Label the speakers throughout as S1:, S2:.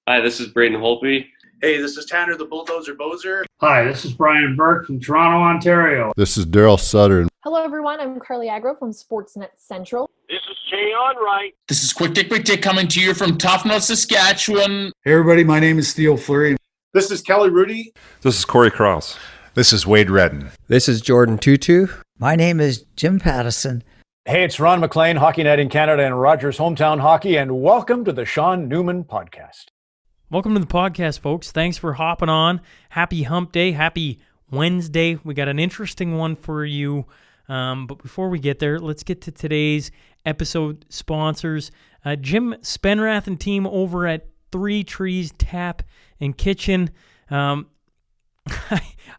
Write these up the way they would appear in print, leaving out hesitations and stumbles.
S1: Hi, this is Braden Holtby.
S2: Hey, this is Tanner the Bulldozer Bozer.
S3: Hi, this is Brian Burke from Toronto, Ontario.
S4: This is Daryl Sutter.
S5: Hello, everyone. I'm Carly Agro from Sportsnet Central.
S6: This is Jay Onright.
S7: This is Quick Dick coming to you from Toughnut, Saskatchewan.
S8: Hey, everybody. My name is Theo Fleury.
S2: This is Kelly Rudy.
S9: This is Corey Cross.
S10: This is Wade Redden.
S11: This is Jordan Tutu.
S12: My name is Jim Pattison.
S13: Hey, it's Ron McLean, Hockey Night in Canada and Rogers Hometown Hockey, and welcome to the Sean Newman Podcast.
S14: Welcome to the podcast, folks. Thanks for hopping on. Happy Hump Day. Happy Wednesday. We got an interesting one for you. But before we get there, let's get to today's episode sponsors. Jim Spenrath and team over at Three Trees Tap and Kitchen. I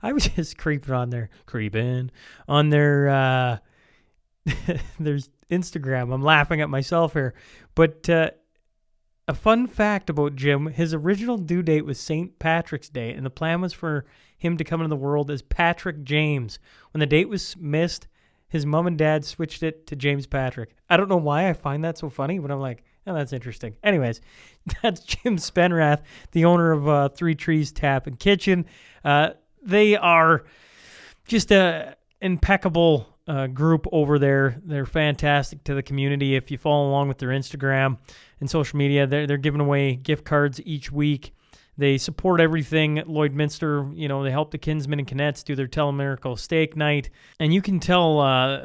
S14: was just creeping on their there's Instagram. I'm laughing at myself here. But a fun fact about Jim, his original due date was St. Patrick's Day, and the plan was for him to come into the world as Patrick James. When the date was missed, his mom and dad switched it to James Patrick. I don't know why I find that so funny, but I'm like, oh, that's interesting. Anyways, that's Jim Spenrath, the owner of Three Trees Tap and Kitchen. They are just an impeccable group over there. They're fantastic to the community. If you follow along with their Instagram and social media, they're giving away gift cards each week. They support everything at Lloydminster. You know, they help the Kinsmen and Canettes do their Telemiracle Steak Night. And you can tell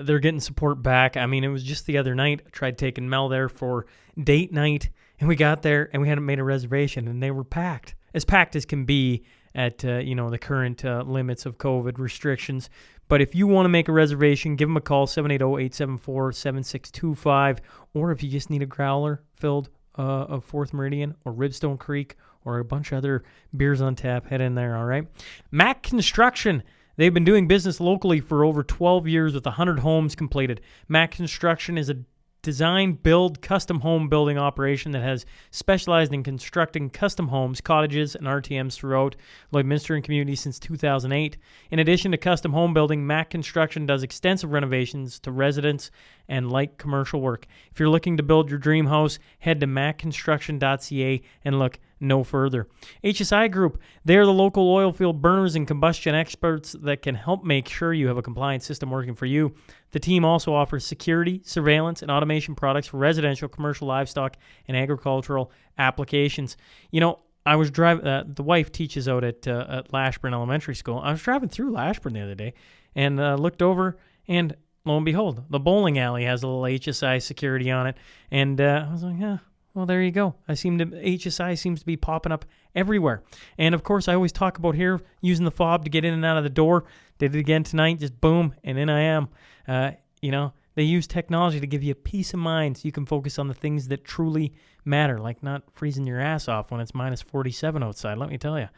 S14: they're getting support back. I mean, it was just the other night. I tried taking Mel there for date night, and we got there, and we hadn't made a reservation, and they were packed as can be at, the current limits of COVID restrictions. But if you want to make a reservation, give them a call, 780-874-7625. Or if you just need a growler filled of 4th Meridian or Ribstone Creek or a bunch of other beers on tap, head in there, all right? Mac Construction. They've been doing business locally for over 12 years with 100 homes completed. Mac Construction is a design, build, custom home building operation that has specialized in constructing custom homes, cottages, and RTMs throughout Lloydminster and community since 2008. In addition to custom home building, Mac Construction does extensive renovations to residents and light commercial work. If you're looking to build your dream house, head to macconstruction.ca and look no further. HSI Group, they're the local oil field burners and combustion experts that can help make sure you have a compliant system working for you. The team also offers security, surveillance, and automation products for residential, commercial, livestock, and agricultural applications. You know, I was driving, the wife teaches out at Lashburn Elementary School. I was driving through Lashburn the other day and looked over, and lo and behold, the bowling alley has a little HSI security on it. And I was like, yeah. Well, there you go. HSI seems to be popping up everywhere. And, of course, I always talk about here using the fob to get in and out of the door. Did it again tonight. Just boom, and in I am. They use technology to give you peace of mind so you can focus on the things that truly matter, like not freezing your ass off when it's minus 47 outside, let me tell you.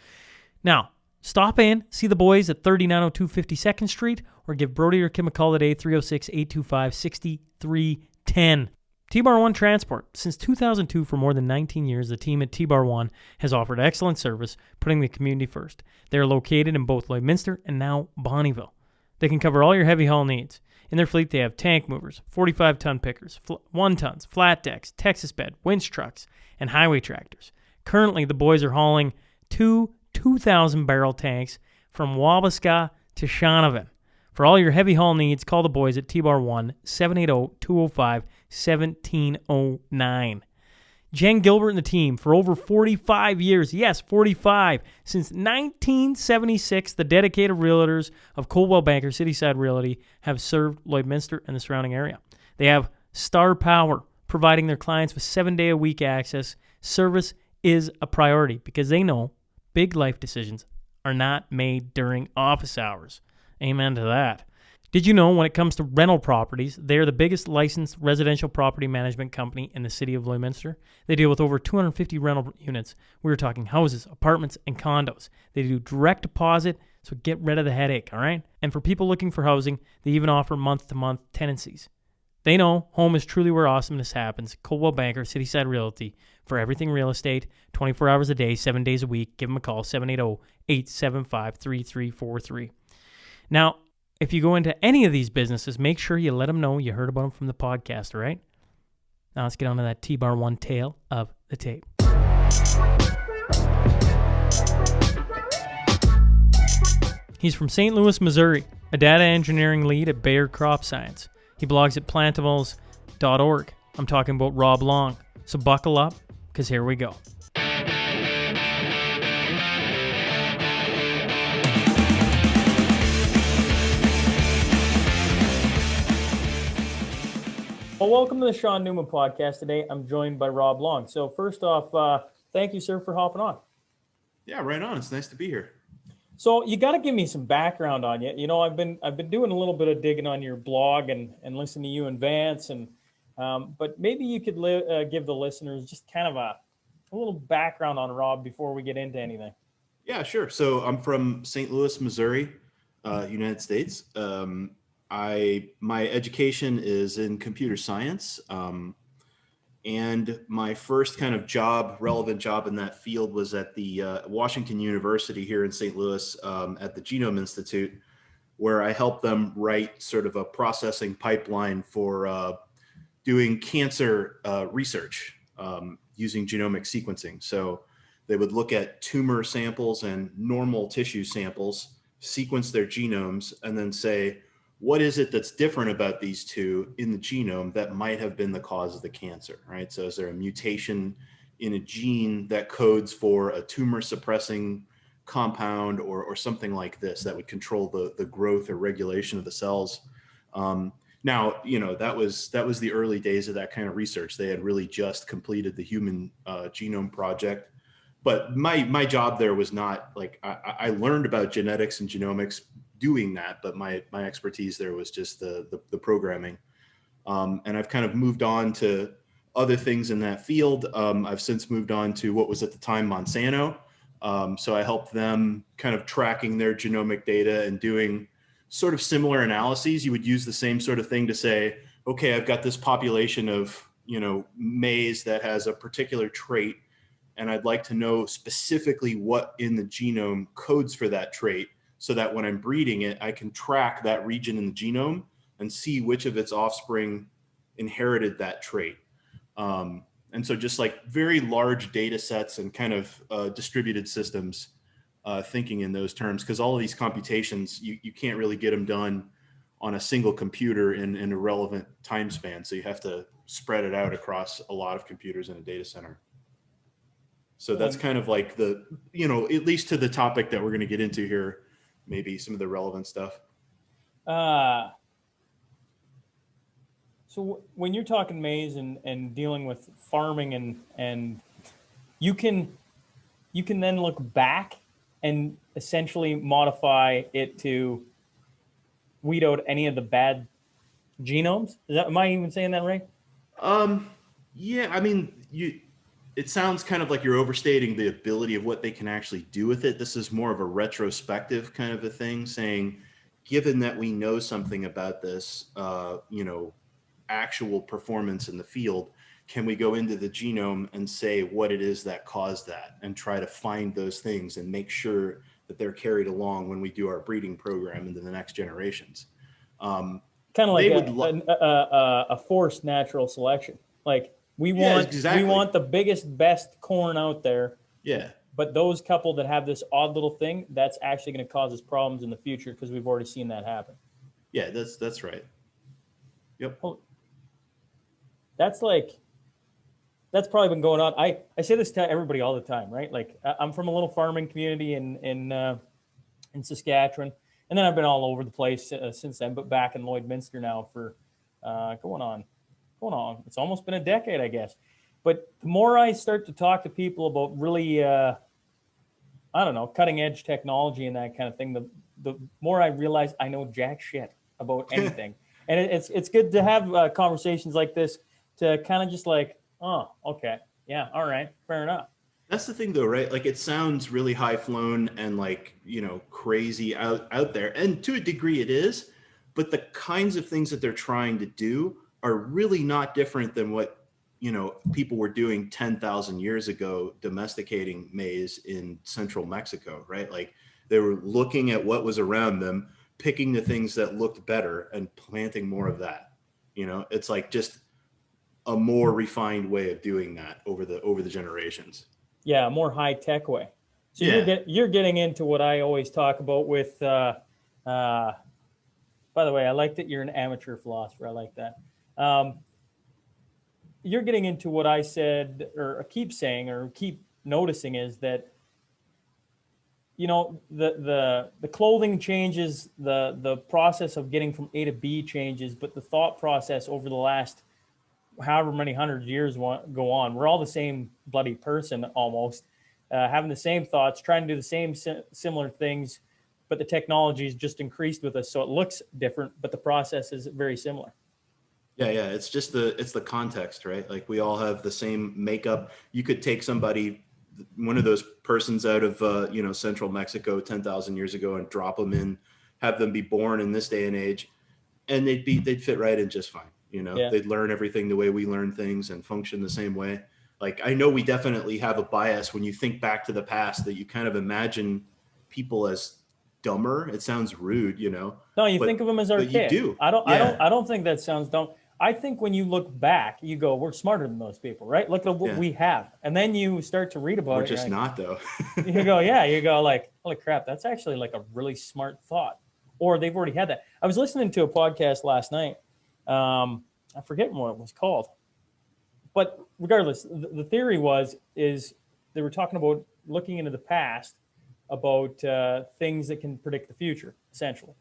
S14: Now, stop in, see the boys at 3902 52nd Street, or give Brody or Kim a call today, 306-825-6310. T-Bar One Transport. Since 2002, for more than 19 years, the team at T-Bar One has offered excellent service, putting the community first. They are located in both Lloydminster and now Bonnyville. They can cover all your heavy haul needs. In their fleet, they have tank movers, 45-ton pickers, 1-tons, flat decks, Texas bed, winch trucks, and highway tractors. Currently, the boys are hauling two 2,000-barrel tanks from Wabasca to Shaunavon. For all your heavy haul needs, call the boys at T-Bar 1, 780-205-1709. Jen Gilbert and the team, for over 45 years, yes, 45, since 1976, the dedicated realtors of Coldwell Banker Cityside Realty have served Lloydminster and the surrounding area. They have star power, providing their clients with 7-day-a-week access. Service is a priority because they know big life decisions are not made during office hours. Amen to that. Did you know when it comes to rental properties, they are the biggest licensed residential property management company in the city of Lloydminster? They deal with over 250 rental units. We're talking houses, apartments, and condos. They do direct deposit, so get rid of the headache, all right? And for people looking for housing, they even offer month-to-month tenancies. They know home is truly where awesomeness happens. Coldwell Banker, Cityside Realty, for everything real estate, 24 hours a day, 7 days a week. Give them a call, 780-875-3343. Now, if you go into any of these businesses, make sure you let them know you heard about them from the podcast, all right? Now let's get on to that T-Bar 1 tale of the tape. He's from St. Louis, Missouri, a data engineering lead at Bayer Crop Science. He blogs at plantivals.org. I'm talking about Rob Long. So buckle up, because here we go. Well, welcome to the Sean Newman podcast. Today, I'm joined by Rob Long. So first off, thank you, sir, for hopping on.
S1: Yeah, right on. It's nice to be here.
S14: So you got to give me some background on you. You know, I've been doing a little bit of digging on your blog and listening to you and Vance, and but maybe you could give the listeners just kind of a little background on Rob before we get into anything.
S1: Yeah, sure. So I'm from St. Louis, Missouri, United States. My education is in computer science, and my first kind of relevant job in that field was at the Washington University here in St. Louis at the Genome Institute, where I helped them write sort of a processing pipeline for doing cancer research using genomic sequencing. So they would look at tumor samples and normal tissue samples, sequence their genomes, and then say, what is it that's different about these two in the genome that might have been the cause of the cancer, right? So is there a mutation in a gene that codes for a tumor suppressing compound or something like this that would control the growth or regulation of the cells? Now, you know, that was the early days of that kind of research. They had really just completed the Human Genome Project. But my job there was not like, I learned about genetics and genomics doing that, but my expertise there was just the programming. And I've kind of moved on to other things in that field. I've since moved on to what was at the time Monsanto. So I helped them kind of tracking their genomic data and doing sort of similar analyses. You would use the same sort of thing to say, okay, I've got this population of, you know, maize that has a particular trait, and I'd like to know specifically what in the genome codes for that trait, so that when I'm breeding it, I can track that region in the genome and see which of its offspring inherited that trait. And so just like very large data sets and kind of distributed systems, thinking in those terms, because all of these computations, you can't really get them done on a single computer in a relevant time span. So you have to spread it out across a lot of computers in a data center. So that's kind of like the, you know, at least to the topic that we're going to get into here, maybe some of the relevant stuff.
S14: So when you're talking maize and dealing with farming and you can then look back and essentially modify it to weed out any of the bad genomes. Am I even saying that right?
S1: Yeah, I mean, it sounds kind of like you're overstating the ability of what they can actually do with it. This is more of a retrospective kind of a thing, saying, given that we know something about this, you know, actual performance in the field, can we go into the genome and say what it is that caused that and try to find those things and make sure that they're carried along when we do our breeding program into the next generations.
S14: Kind of like a forced natural selection. Like we want the biggest, best corn out there.
S1: Yeah.
S14: But those couple that have this odd little thing, that's actually going to cause us problems in the future because we've already seen that happen.
S1: Yeah, that's right. Yep.
S14: Well, that's probably been going on. I say this to everybody all the time, right? Like I'm from a little farming community in Saskatchewan, and then I've been all over the place since then. But back in Lloydminster now for going on. It's almost been a decade, I guess. But the more I start to talk to people about really, I don't know, cutting edge technology and that kind of thing, the more I realize I know jack shit about anything. And it's good to have conversations like this to kind of just like, oh, okay, yeah, all right, fair enough.
S1: That's the thing though, right? Like it sounds really high flown and like, you know, crazy out there. And to a degree it is, but the kinds of things that they're trying to do are really not different than what, you know, people were doing 10,000 years ago, domesticating maize in central Mexico, right? Like they were looking at what was around them, picking the things that looked better and planting more of that. You know, it's like just a more refined way of doing that over the generations.
S14: Yeah, a more high tech way. So
S1: Yeah.
S14: you're getting into what I always talk about with. By the way, I like that you're an amateur philosopher. I like that. You're getting into what I said, or keep saying, or keep noticing, is that the clothing changes, the process of getting from A to B changes, but the thought process over the last however many hundred years go on, we're all the same bloody person almost, having the same thoughts, trying to do the same similar things, but the technology is just increased with us, so it looks different, but the process is very similar.
S1: Yeah, it's just the context, right? Like we all have the same makeup. You could take somebody, one of those persons out of central Mexico 10,000 years ago, and drop them in, have them be born in this day and age, and they'd fit right in just fine.
S14: Yeah.
S1: They'd learn everything the way we learn things and function the same way. Like I know we definitely have a bias when you think back to the past, that you kind of imagine people as dumber. It sounds rude,
S14: No, you think of them as
S1: but
S14: archaic.
S1: you do.
S14: I don't
S1: Yeah.
S14: think that sounds dumb. I think when you look back, you go, we're smarter than those people, right? Look at what
S1: Yeah.
S14: we have. And then you start to read about
S1: We're
S14: it.
S1: just not, though.
S14: You go like, holy crap, that's actually like a really smart thought. Or they've already had that. I was listening to a podcast last night. I forget what it was called. But regardless, the theory is they were talking about looking into the past about things that can predict the future, essentially.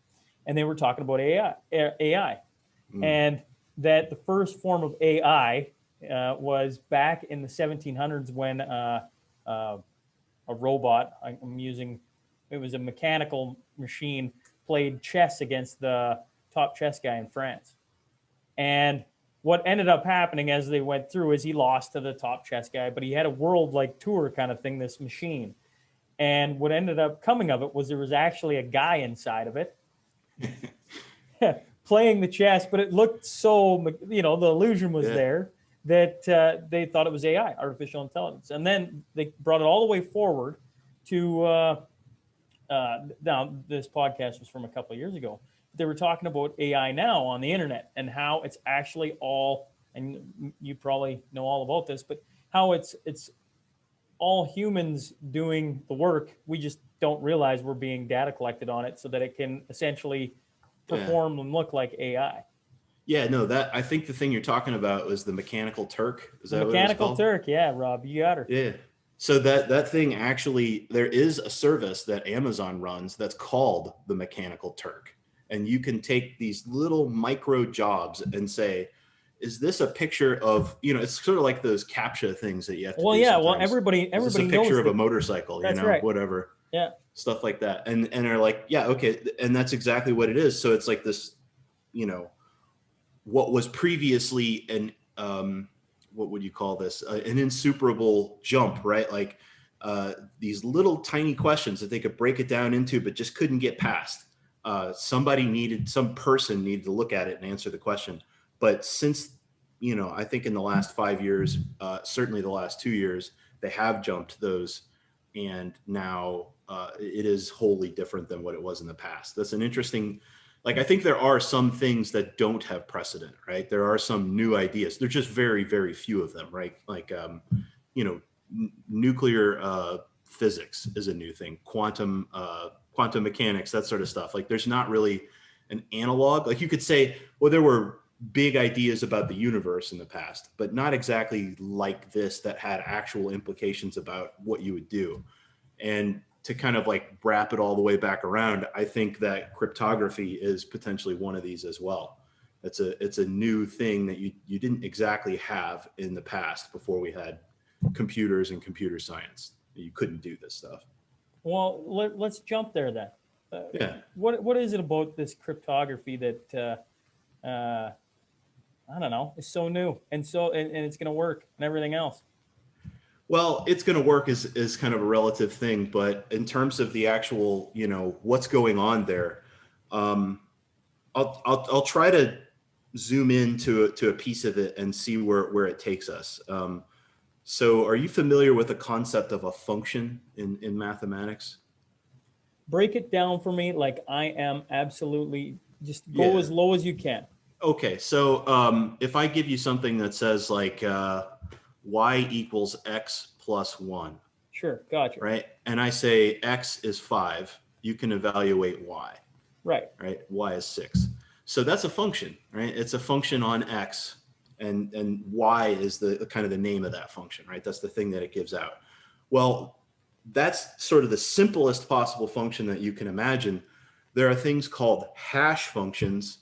S14: And they were talking about AI. And that the first form of AI was back in the 1700s when a robot, it was a mechanical machine, played chess against the top chess guy in France. And what ended up happening as they went through is he lost to the top chess guy, but he had a world like tour kind of thing, this machine. And what ended up coming of it was there was actually a guy inside of it playing the chess, but it looked so, the illusion was there that they thought it was AI, artificial intelligence. And then they brought it all the way forward to, now this podcast was from a couple of years ago. They were talking about AI now on the internet and how it's actually all, and you probably know all about this, but how it's all humans doing the work. We just don't realize we're being data collected on it so that it can essentially perform and look like AI.
S1: Yeah, no, I think the thing you're talking about was the Mechanical Turk. Is that
S14: Mechanical
S1: what it was called?
S14: Turk? Yeah, Rob, you got her.
S1: Yeah. So that thing actually, there is a service that Amazon runs that's called the Mechanical Turk. And you can take these little micro jobs and say, is this a picture of, it's sort of like those CAPTCHA things that you have to do.
S14: Well, yeah,
S1: sometimes.
S14: everybody
S1: is this a
S14: knows
S1: picture of
S14: that,
S1: a motorcycle,
S14: that's right.
S1: whatever.
S14: Yeah.
S1: Stuff like that. And they're like, yeah, okay. And that's exactly what it is. So it's like this, what was previously what would you call this? An insuperable jump, right? Like these little tiny questions that they could break it down into, but just couldn't get past. Some person needed to look at it and answer the question. But since, I think in the last 5 years, certainly the last 2 years, they have jumped those. And now it is wholly different than what it was in the past. That's an interesting, I think there are some things that don't have precedent, right? There are some new ideas. There's just very, very few of them, right? Nuclear physics is a new thing. Quantum mechanics, that sort of stuff. There's not really an analog. You could say, well, there were big ideas about the universe in the past, but not exactly like this that had actual implications about what you would do. And to kind of wrap it all the way back around, I think that cryptography is potentially one of these as well. It's a new thing that you didn't exactly have in the past before we had computers and computer science. You couldn't do this stuff.
S14: Well, let's jump there then.
S1: Yeah.
S14: What is it about this cryptography that I don't know, is so new and it's going to work and everything else?
S1: Well, it's going to work is kind of a relative thing, but in terms of the actual, what's going on there, I'll try to zoom in to a piece of it and see where it takes us. So are you familiar with the concept of a function in mathematics?
S14: Break it down for me. I am absolutely, just go as low as you can.
S1: Okay. So if I give you something that says y equals x plus 1.
S4: Sure. Gotcha.
S1: right? And I say X is 5, you can evaluate Y,
S4: Right.
S1: right? Y is 6. So that's a function, right? It's a function on X, and Y is the kind of the name of that function, right? That's the thing that it gives out. Well, that's sort of the simplest possible function that you can imagine. There are things called hash functions,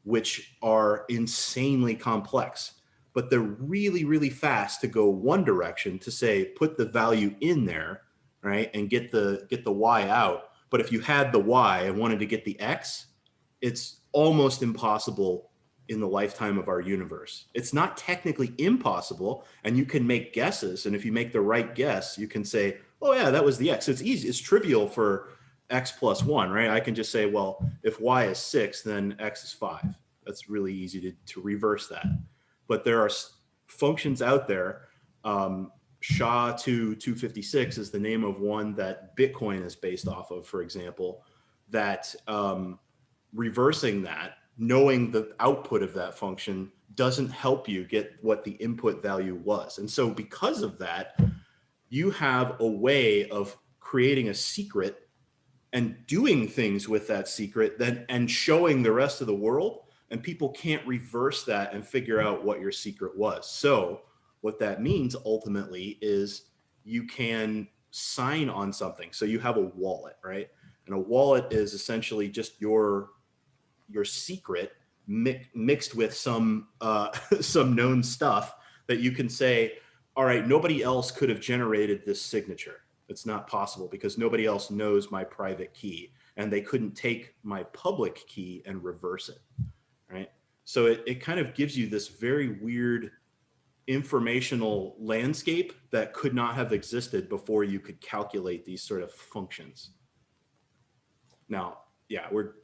S1: which are insanely complex, but they're really, really fast to go one direction, to say, put the value in there, right? And get the Y out. But if you had the Y and wanted to get the X, it's almost impossible in the lifetime of our universe. It's not technically impossible, and you can make guesses. And if you make the right guess, you can say, oh yeah, that was the X. It's easy. It's trivial for X plus 1, right? I can just say, well, if Y is 6, then X is 5. That's really easy to reverse that. But there are functions out there. SHA-256 is the name of one that Bitcoin is based off of, for example, that reversing that, knowing the output of that function, doesn't help you get what the input value was. And so because of that, you have a way of creating a secret and doing things with that secret and showing the rest of the world, and people can't reverse that and figure out what your secret was. So what that means ultimately is you can sign on something. So you have a wallet, right? And a wallet is essentially just your secret mixed with some some known stuff that you can say, all right, nobody else could have generated this signature. It's not possible because nobody else knows my private key, and they couldn't take my public key and reverse it, right? So it kind of gives you this very weird informational landscape that could not have existed before you could calculate these sort of functions. Now, yeah, we're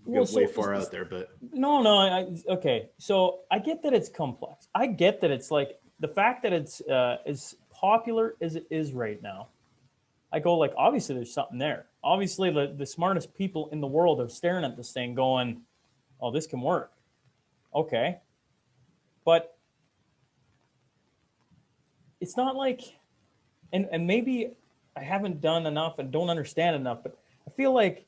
S1: way far out there, but
S4: No. Okay. So I get that it's complex. I get that it's like the fact that it's as popular as it is right now. I go like, obviously there's something there. Obviously the smartest people in the world are staring at this thing going, oh, this can work. Okay. But it's not like, and maybe I haven't done enough and don't understand enough, but I feel like,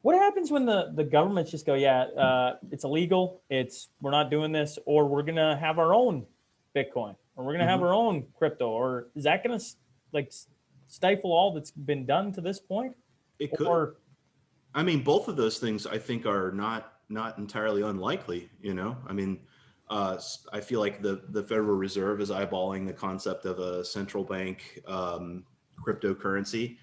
S4: what happens when the governments just go, yeah, it's illegal, we're not doing this, or we're going to have our own Bitcoin, or we're going to have our own crypto, or is that going to like stifle all that's been done to this point?
S1: it could.
S4: Or,
S1: I mean, both of those things I think are not entirely unlikely. You know, I mean, I feel like the Federal Reserve is eyeballing the concept of a central bank cryptocurrency.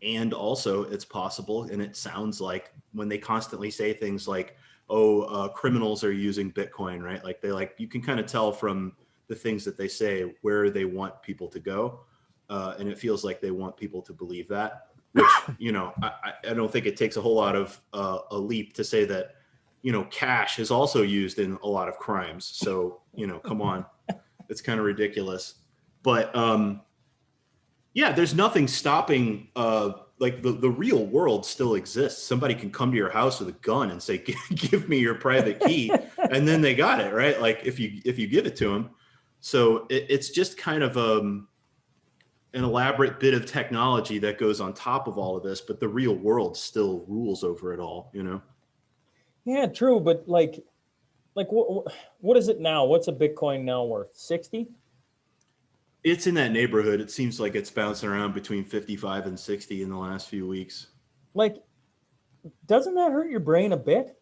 S1: And also it's possible, and it sounds like when they constantly say things like, oh, criminals are using Bitcoin, right? Like you can kind of tell from the things that they say where they want people to go. And it feels like they want people to believe that, which, you know, I don't think it takes a whole lot of a leap to say that, you know, cash is also used in a lot of crimes. So, you know, come on, it's kind of ridiculous. But yeah, there's nothing stopping, like the real world still exists. Somebody can come to your house with a gun and say, give me your private key. And then they got it, right? Like if you give it to them. So it's just kind of an elaborate bit of technology that goes on top of all of this, but the real world still rules over it all, you know?
S4: yeah, true. But like what is it now? What's a Bitcoin now worth? 60?
S1: It's in that neighborhood. It seems like it's bouncing around between 55 and 60 in the last few weeks.
S4: Like, doesn't that hurt your brain a bit?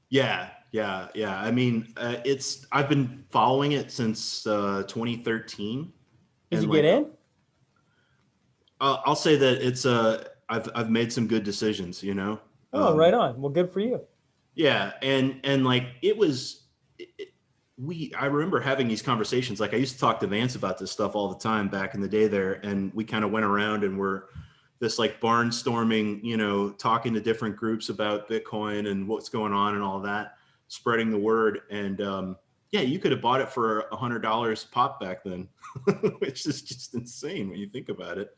S1: Yeah. I mean, I've been following it since 2013.
S4: Did you get in?
S1: I'll say that I've made some good decisions, you know?
S4: Oh, right on. Well, good for you.
S1: Yeah. And like I remember having these conversations. Like I used to talk to Vance about this stuff all the time back in the day there. And we kind of went around and were this like barnstorming, you know, talking to different groups about Bitcoin and what's going on and all that, spreading the word. And yeah, you could have bought it for $100 pop back then, which is just insane when you think about it.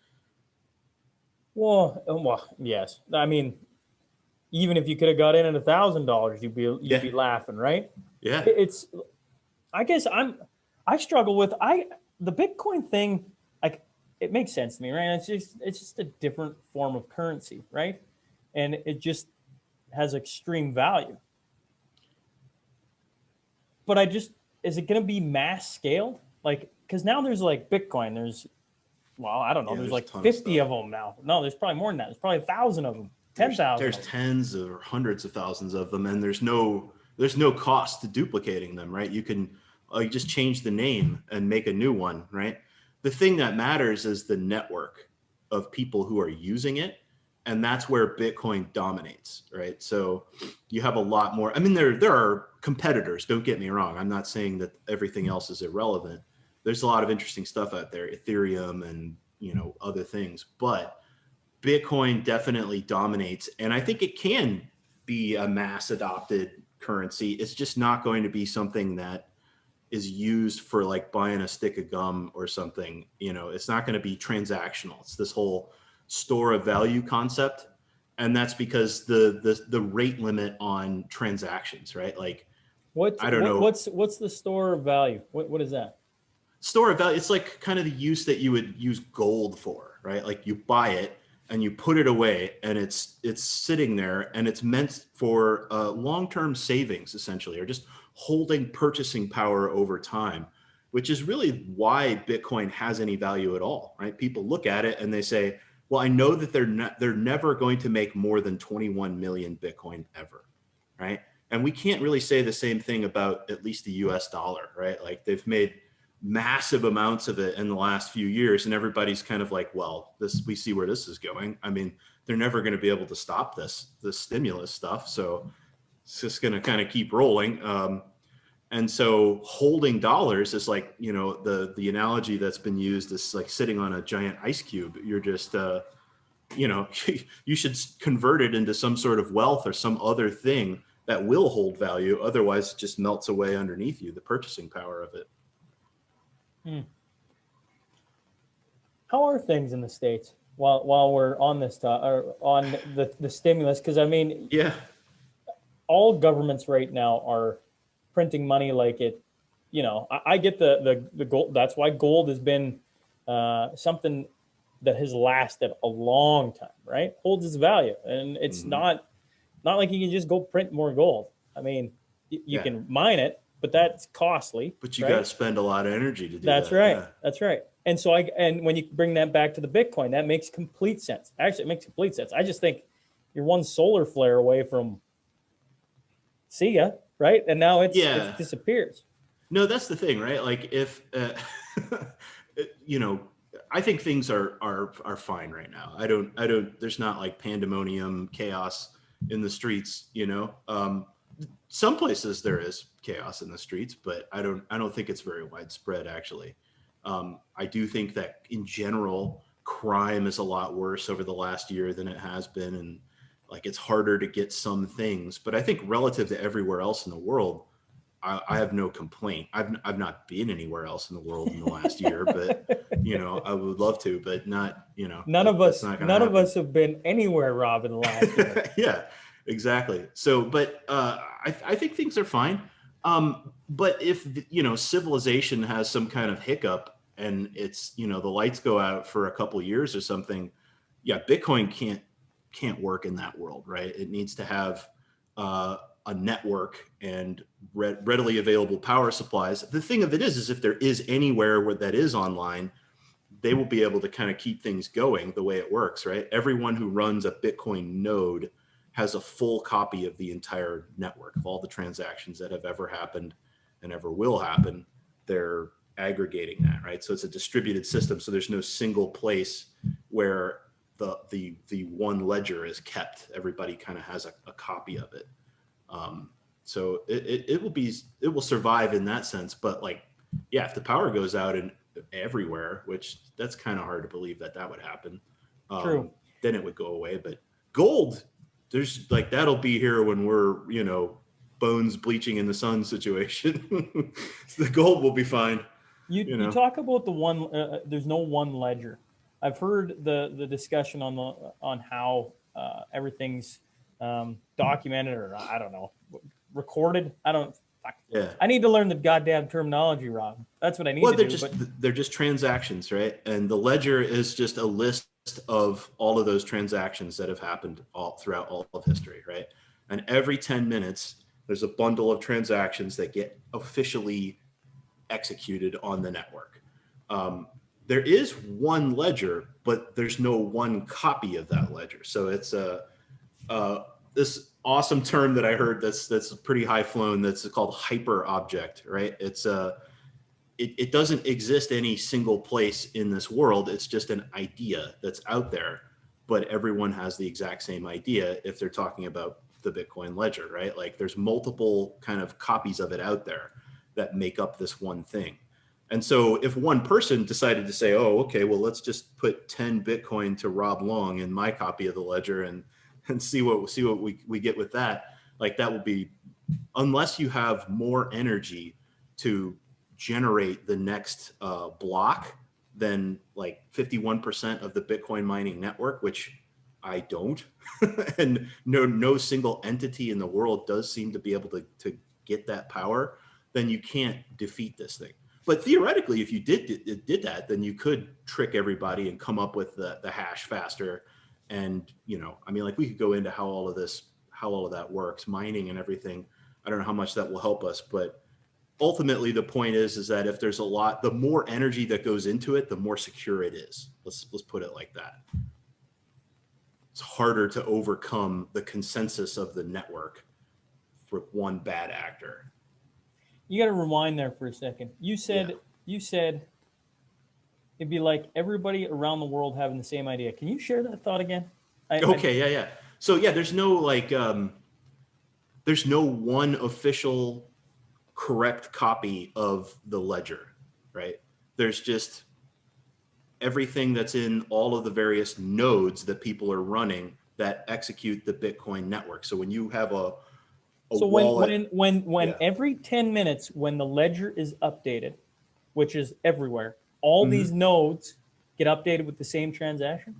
S4: Well, yes. I mean, even if you could have got in at $1,000, you'd be laughing, right?
S1: Yeah.
S4: I guess I struggle with the Bitcoin thing. Like it makes sense to me, right? It's just a different form of currency, right? And it just has extreme value. But is it going to be mass scaled? Like, because now there's like Bitcoin, I don't know,
S1: Yeah,
S4: there's
S1: there's a
S4: like
S1: ton of
S4: 50 of
S1: stuff.
S4: them now. No, there's probably more than that. There's probably 1,000 of them, 10,000.
S1: There's tens or hundreds of thousands of them, and there's no cost to duplicating them, right? You can you just change the name and make a new one, right? The thing that matters is the network of people who are using it, and that's where Bitcoin dominates, right? So you have a lot more. I mean, there are competitors. Don't get me wrong. I'm not saying that everything else is irrelevant. There's a lot of interesting stuff out there, Ethereum and other things, but Bitcoin definitely dominates, and I think it can be a mass adopted currency. It's just not going to be something that is used for like buying a stick of gum or something. It's not going to be transactional. It's this whole store of value concept, and that's because the rate limit on transactions, right? Like, I don't know.
S4: What's the store of value? What is that?
S1: Store of value, it's like kind of the use that you would use gold for, right? Like you buy it and you put it away, and it's sitting there, and it's meant for long-term savings, essentially, or just holding purchasing power over time, which is really why Bitcoin has any value at all, right? People look at it and they say, well, I know that they're never going to make more than 21 million Bitcoin ever, right? And we can't really say the same thing about at least the US dollar, right? Like they've made massive amounts of it in the last few years, and everybody's kind of like, well, we see where this is going. I mean, they're never going to be able to stop this stimulus stuff, so it's just going to kind of keep rolling. And so holding dollars is like, the analogy that's been used is like sitting on a giant ice cube. You're just you should convert it into some sort of wealth or some other thing that will hold value, otherwise it just melts away underneath you, the purchasing power of it.
S4: How are things in the States while we're on this or on the stimulus? Because I mean,
S1: Yeah,
S4: all governments right now are printing money like it. I get the gold. That's why gold has been something that has lasted a long time, right? Holds its value, and it's not like you can just go print more gold. I mean, you can mine it, but that's costly.
S1: but you
S4: right?
S1: got to spend a lot of energy to do
S4: That's
S1: that.
S4: right.
S1: Yeah.
S4: That's right. And so and when you bring that back to the Bitcoin, that makes complete sense. Actually, it makes complete sense. I just think you're one solar flare away from see ya, right? And now it disappears.
S1: No, that's the thing, right? Like if I think things are fine right now. I don't there's not like pandemonium chaos in the streets, some places there is chaos in the streets, but I don't think it's very widespread actually. I do think that in general, crime is a lot worse over the last year than it has been, and like it's harder to get some things. But I think relative to everywhere else in the world, I have no complaint. I've not been anywhere else in the world in the last year, but I would love to, but not.
S4: None of us have been anywhere, Rob, in the last year.
S1: Yeah, exactly. So, but I think things are fine. But if civilization has some kind of hiccup and it's the lights go out for a couple of years or something, yeah, Bitcoin can't work in that world, right? It needs to have a network and readily available power supplies. The thing of it is if there is anywhere where that is online, they will be able to kind of keep things going the way it works, right? Everyone who runs a Bitcoin node has a full copy of the entire network of all the transactions that have ever happened and ever will happen. They're aggregating that, right? So it's a distributed system. So there's no single place where the one ledger is kept. Everybody kind of has a copy of it. So it will survive in that sense. But like, yeah, if the power goes out in everywhere, which that's kind of hard to believe that would happen.
S4: True.
S1: Then it would go away. But gold, there's like that'll be here when we're bones bleaching in the sun situation. The gold will be fine.
S4: You talk about the one. There's no one ledger. I've heard the discussion on how everything's documented, or I don't know, recorded. I
S1: Yeah.
S4: I need to learn the goddamn terminology, Rob. That's what I need
S1: Well,
S4: to
S1: they're
S4: do.
S1: just
S4: But
S1: they're just transactions, right? And the ledger is just a list of all of those transactions that have happened all throughout all of history, right? And every 10 minutes, there's a bundle of transactions that get officially executed on the network. There is one ledger, but there's no one copy of that ledger. So it's this awesome term that I heard that's pretty high flown. That's called hyper object, right? It doesn't exist any single place in this world. It's just an idea that's out there, but everyone has the exact same idea if they're talking about the Bitcoin ledger, right? Like there's multiple kind of copies of it out there that make up this one thing. And so if one person decided to say, oh, okay, well, let's just put 10 Bitcoin to Rob Long in my copy of the ledger and see what we get with that, like that will be, unless you have more energy to generate the next block than like 51% of the Bitcoin mining network, which I don't, and no single entity in the world does seem to be able to get that power, then you can't defeat this thing. But theoretically, if you did that, then you could trick everybody and come up with the hash faster. And, you know, I mean, like we could go into how all of that works, mining and everything. I don't know how much that will help us, but ultimately the point is that if there's the more energy that goes into it, the more secure it is. Let's put it like that. It's harder to overcome the consensus of the network for one bad actor.
S4: you got to rewind there for a second. You said it'd be like everybody around the world having the same idea. Can you share that thought again?
S1: Yeah. So yeah, there's no there's no one official correct copy of the ledger, right? There's just everything that's in all of the various nodes that people are running that execute the Bitcoin network. So when you have a wallet,
S4: when every 10 minutes, when the ledger is updated, which is everywhere, all these nodes get updated with the same transaction?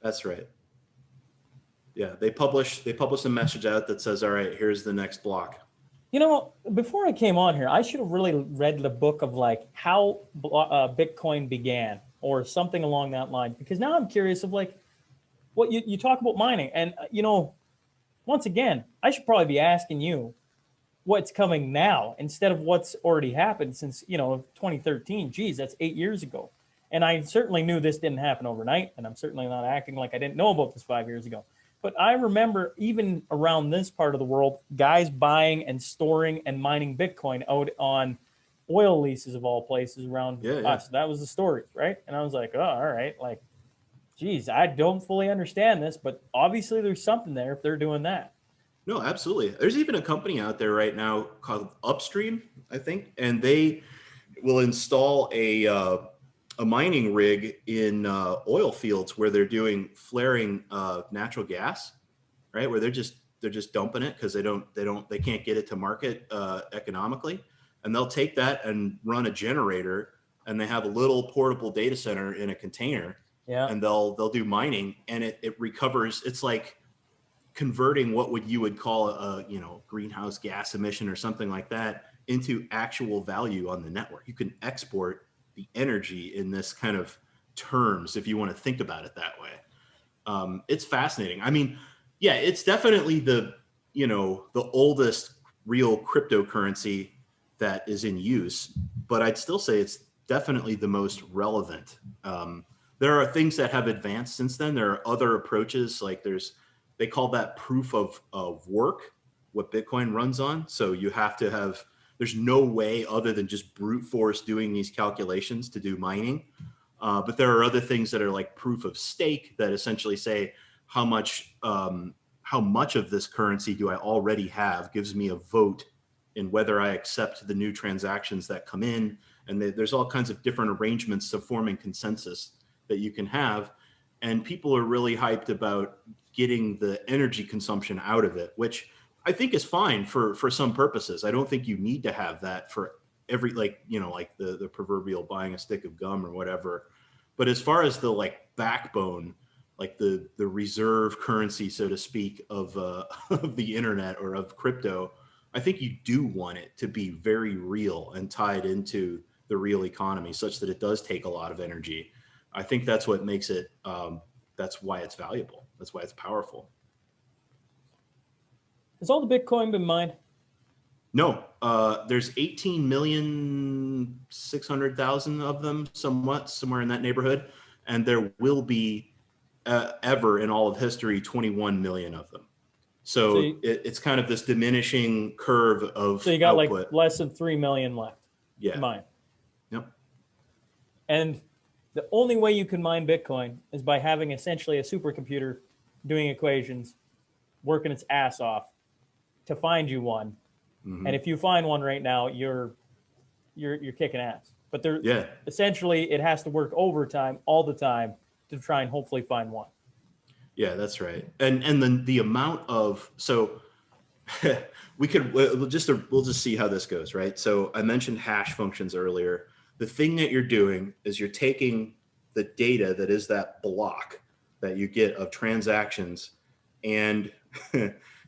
S1: That's right. Yeah, they publish a message out that says, all right, here's the next block.
S4: You know, before I came on here, I should have really read the book of like how Bitcoin began or something along that line, because now I'm curious of like what you talk about mining. And, you know, once again, I should probably be asking you what's coming now instead of what's already happened since, 2013. Geez, that's 8 years ago. And I certainly knew this didn't happen overnight. And I'm certainly not acting like I didn't know about this 5 years ago. But I remember even around this part of the world, guys buying and storing and mining Bitcoin out on oil leases of all places around us. That was the story, right? And I was like, oh, all right. Like, geez, I don't fully understand this, but obviously there's something there if they're doing that.
S1: No, absolutely. There's even a company out there right now called Upstream, I think, and they will install a mining rig in oil fields where they're doing flaring natural gas, right? Where they're just dumping it because they can't get it to market economically, and they'll take that and run a generator, and they have a little portable data center in a container, and they'll do mining, and it recovers. It's like converting what you would call a greenhouse gas emission or something like that into actual value on the network. You can export the energy in this kind of terms if you want to think about it that way. It's fascinating. I mean, yeah, it's definitely the oldest real cryptocurrency that is in use, but I'd still say it's definitely the most relevant. There are things that have advanced since then. There are other approaches, like they call that proof of work, what Bitcoin runs on. So you have to have, there's no way other than just brute force doing these calculations to do mining. But there are other things that are like proof of stake that essentially say how much of this currency do I already have, gives me a vote in whether I accept the new transactions that come in. And there's all kinds of different arrangements of forming consensus that you can have. And people are really hyped about getting the energy consumption out of it, which I think is fine for some purposes. I don't think you need to have that for every, like the proverbial buying a stick of gum or whatever. But as far as the like backbone, like the reserve currency, so to speak, of the internet or of crypto, I think you do want it to be very real and tied into the real economy such that it does take a lot of energy. I think that's what makes it, that's why it's valuable. That's why it's powerful.
S4: Has all the Bitcoin been mined?
S1: No, there's 18,600,000 of them, somewhere in that neighborhood. And there will be ever in all of history, 21 million of them. So, it's kind of this diminishing curve of
S4: So you got
S1: output.
S4: like less than 3 million left
S1: Yeah.
S4: to mine.
S1: Yep.
S4: And the only way you can mine Bitcoin is by having essentially a supercomputer doing equations, working its ass off to find you one.
S1: Mhm.
S4: And if you find one right now, you're kicking ass. But
S1: Yeah.
S4: essentially it has to work overtime all the time to try and hopefully find one.
S1: Yeah, that's right. And then the amount of, so we'll just see how this goes, right? So I mentioned hash functions earlier. The thing that you're doing is you're taking the data that is that block that you get of transactions, and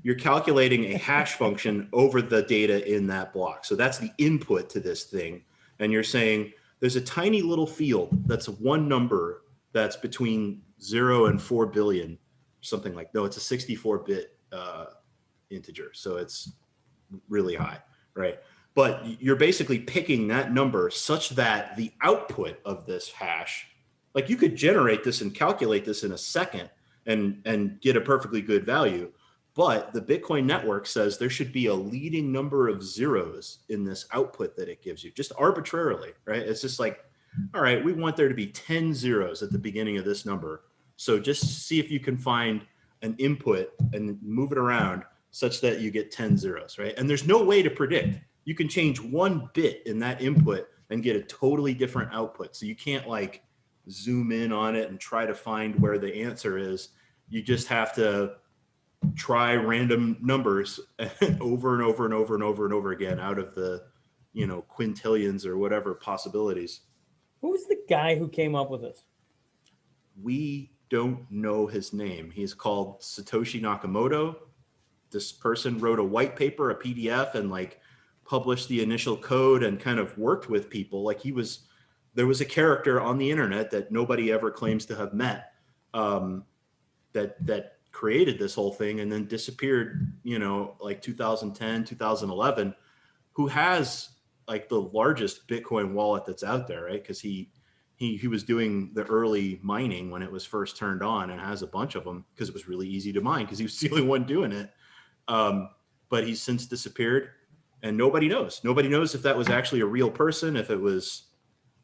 S1: you're calculating a hash function over the data in that block. So that's the input to this thing. And you're saying there's a tiny little field that's one number that's between 0 and 4 billion, something like, no, it's a 64-bit integer. So it's really high, right? But you're basically picking that number such that the output of this hash, like you could generate this and calculate this in a second and get a perfectly good value. But the Bitcoin network says there should be a leading number of zeros in this output that it gives you, just arbitrarily, right? It's just like, all right, we want there to be 10 zeros at the beginning of this number. So just see if you can find an input and move it around such that you get 10 zeros, right? And there's no way to predict. You can change one bit in that input and get a totally different output. So you can't like zoom in on it and try to find where the answer is. You just have to try random numbers over and over and over and over and over again out of the, quintillions or whatever possibilities.
S4: Who's the guy who came up with this?
S1: We don't know his name. He's called Satoshi Nakamoto. This person wrote a white paper, a PDF, and like published the initial code and kind of worked with people. Like there was a character on the internet that nobody ever claims to have met, that created this whole thing and then disappeared, like 2010, 2011, who has like the largest Bitcoin wallet that's out there, right? Because he was doing the early mining when it was first turned on and has a bunch of them because it was really easy to mine because he was the only one doing it. But he's since disappeared and nobody knows. Nobody knows if that was actually a real person, if it was,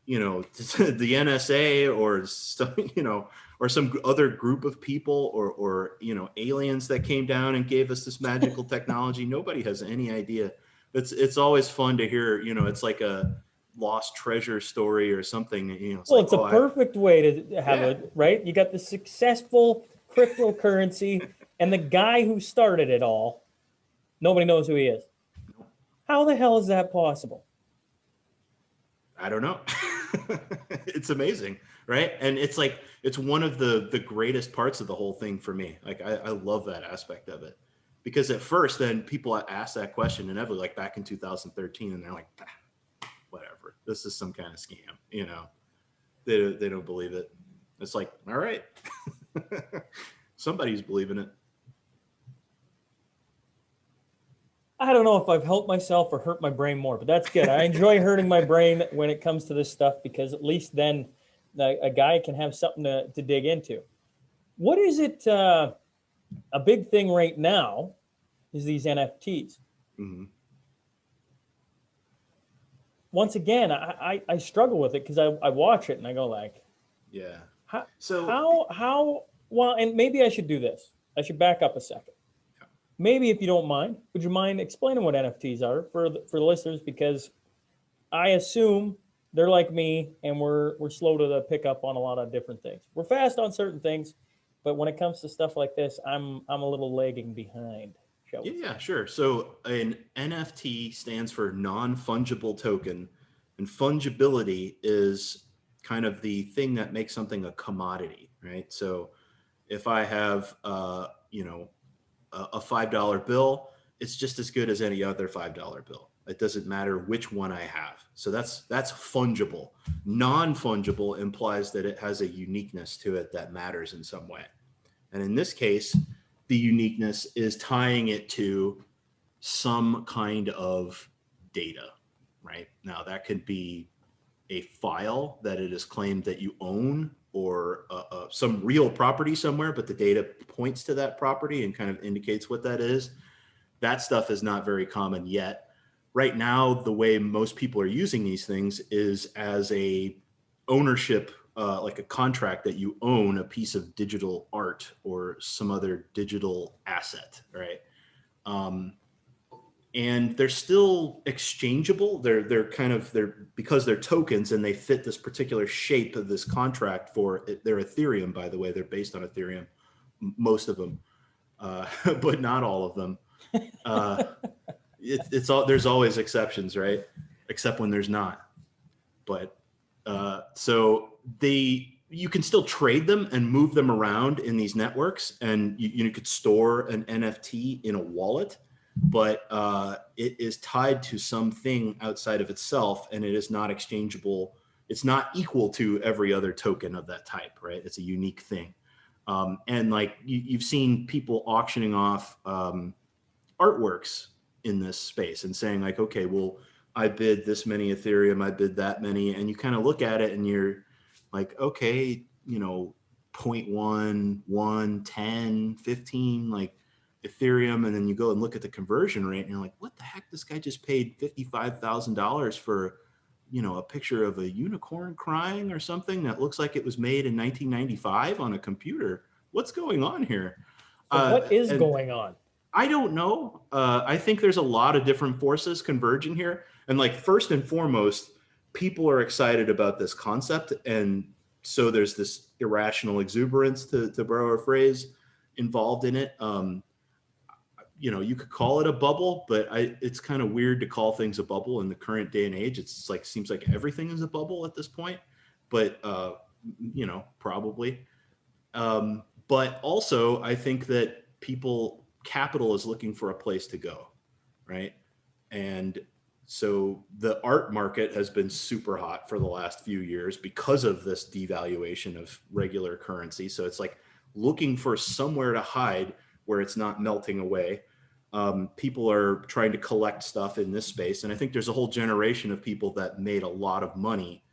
S1: the NSA or some, or some other group of people or aliens that came down and gave us this magical technology. Nobody has any idea. It's always fun to hear, it's like a lost treasure story or something. It's
S4: Well,
S1: like,
S4: it's a perfect way to have it, right? You got the successful cryptocurrency and the guy who started it all. Nobody knows who he is. How the hell is that possible?
S1: I don't know. It's amazing, right? And it's like, it's one of the greatest parts of the whole thing for me. Like, I love that aspect of it. Because at first, then people ask that question, and like back in 2013, and they're like, whatever, this is some kind of scam, They don't believe it. It's like, all right, somebody's believing it.
S4: I don't know if I've helped myself or hurt my brain more, but that's good. I enjoy hurting my brain when it comes to this stuff because at least then a guy can have something to dig into. What is it? A big thing right now is these NFTs.
S1: Mm-hmm.
S4: Once again, I struggle with it because I watch it and I go like,
S1: yeah.
S4: How well, and maybe I should do this. I should back up a second. Maybe if you don't mind, would you mind explaining what NFTs are for the listeners? Because I assume they're like me and we're slow to pick up on a lot of different things. We're fast on certain things, but when it comes to stuff like this, I'm a little lagging behind.
S1: Yeah, sure. So an NFT stands for non-fungible token, and fungibility is kind of the thing that makes something a commodity, right? So if I have, a $5 bill it's just as good as any other $5 bill. It doesn't matter which one I have. So that's fungible. Non-fungible implies that it has a uniqueness to it that matters in some way. And in this case, the uniqueness is tying it to some kind of data, right? Now that could be a file that it is claimed that you own, or some real property somewhere, but the data points to that property and kind of indicates what that is. That stuff is not very common yet. Right now, the way most people are using these things is as a ownership, like a contract that you own a piece of digital art or some other digital asset, right? And they're still exchangeable. They're because they're tokens and they fit this particular shape of this contract for it. They're Ethereum, by the way. They're based on Ethereum, most of them, but not all of them. It's all, there's always exceptions, right? Except when there's not. But so you can still trade them and move them around in these networks, and you could store an NFT in a wallet, but it is tied to something outside of itself, and it is not exchangeable. It's not equal to every other token of that type, right? It's a unique thing. And like you've seen people auctioning off artworks in this space and saying like, okay, well, I bid this many Ethereum, I bid that many. And you kind of look at it and you're like, okay, 0.1, 1, 10, 15, like Ethereum. And then you go and look at the conversion rate and you're like, what the heck? This guy just paid $55,000 for, a picture of a unicorn crying or something that looks like it was made in 1995 on a computer. What's going on here?
S4: So what is going on?
S1: I don't know. I think there's a lot of different forces converging here. And like, first and foremost, people are excited about this concept. And so there's this irrational exuberance, to borrow a phrase, involved in it. You could call it a bubble, but it's kind of weird to call things a bubble in the current day and age. It's like, seems like everything is a bubble at this point, but probably. But also I think that capital is looking for a place to go, right? And so the art market has been super hot for the last few years because of this devaluation of regular currency. So it's like looking for somewhere to hide where it's not melting away. People are trying to collect stuff in this space. And I think there's a whole generation of people that made a lot of money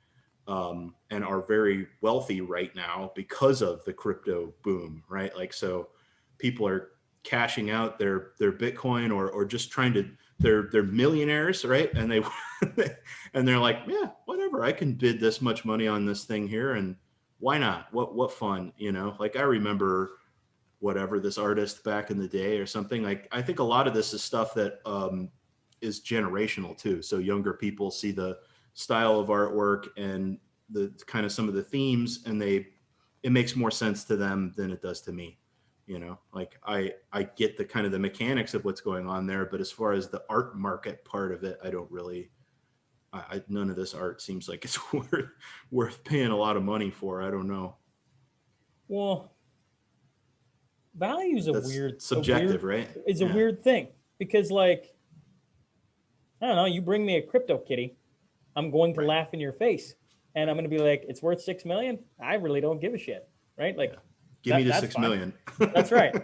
S1: and are very wealthy right now because of the crypto boom, right? Like, so people are cashing out their Bitcoin or just trying to, they're millionaires, right? And they're like, yeah, whatever, I can bid this much money on this thing here, and why not? What fun, like I remember whatever, this artist back in the day or something. Like, I think a lot of this is stuff that is generational too. So younger people see the style of artwork and the kind of some of the themes, and it makes more sense to them than it does to me. Like I get the kind of the mechanics of what's going on there, but as far as the art market part of it, I don't really, none of this art seems like it's worth paying a lot of money for. I don't know.
S4: Well, value is
S1: subjective, right?
S4: It's a weird thing, because like, I don't know, you bring me a crypto kitty, I'm going to laugh in your face, and I'm going to be like, it's worth 6 million. I really don't give a shit. Right. Like,
S1: give me the 6 million.
S4: That's right.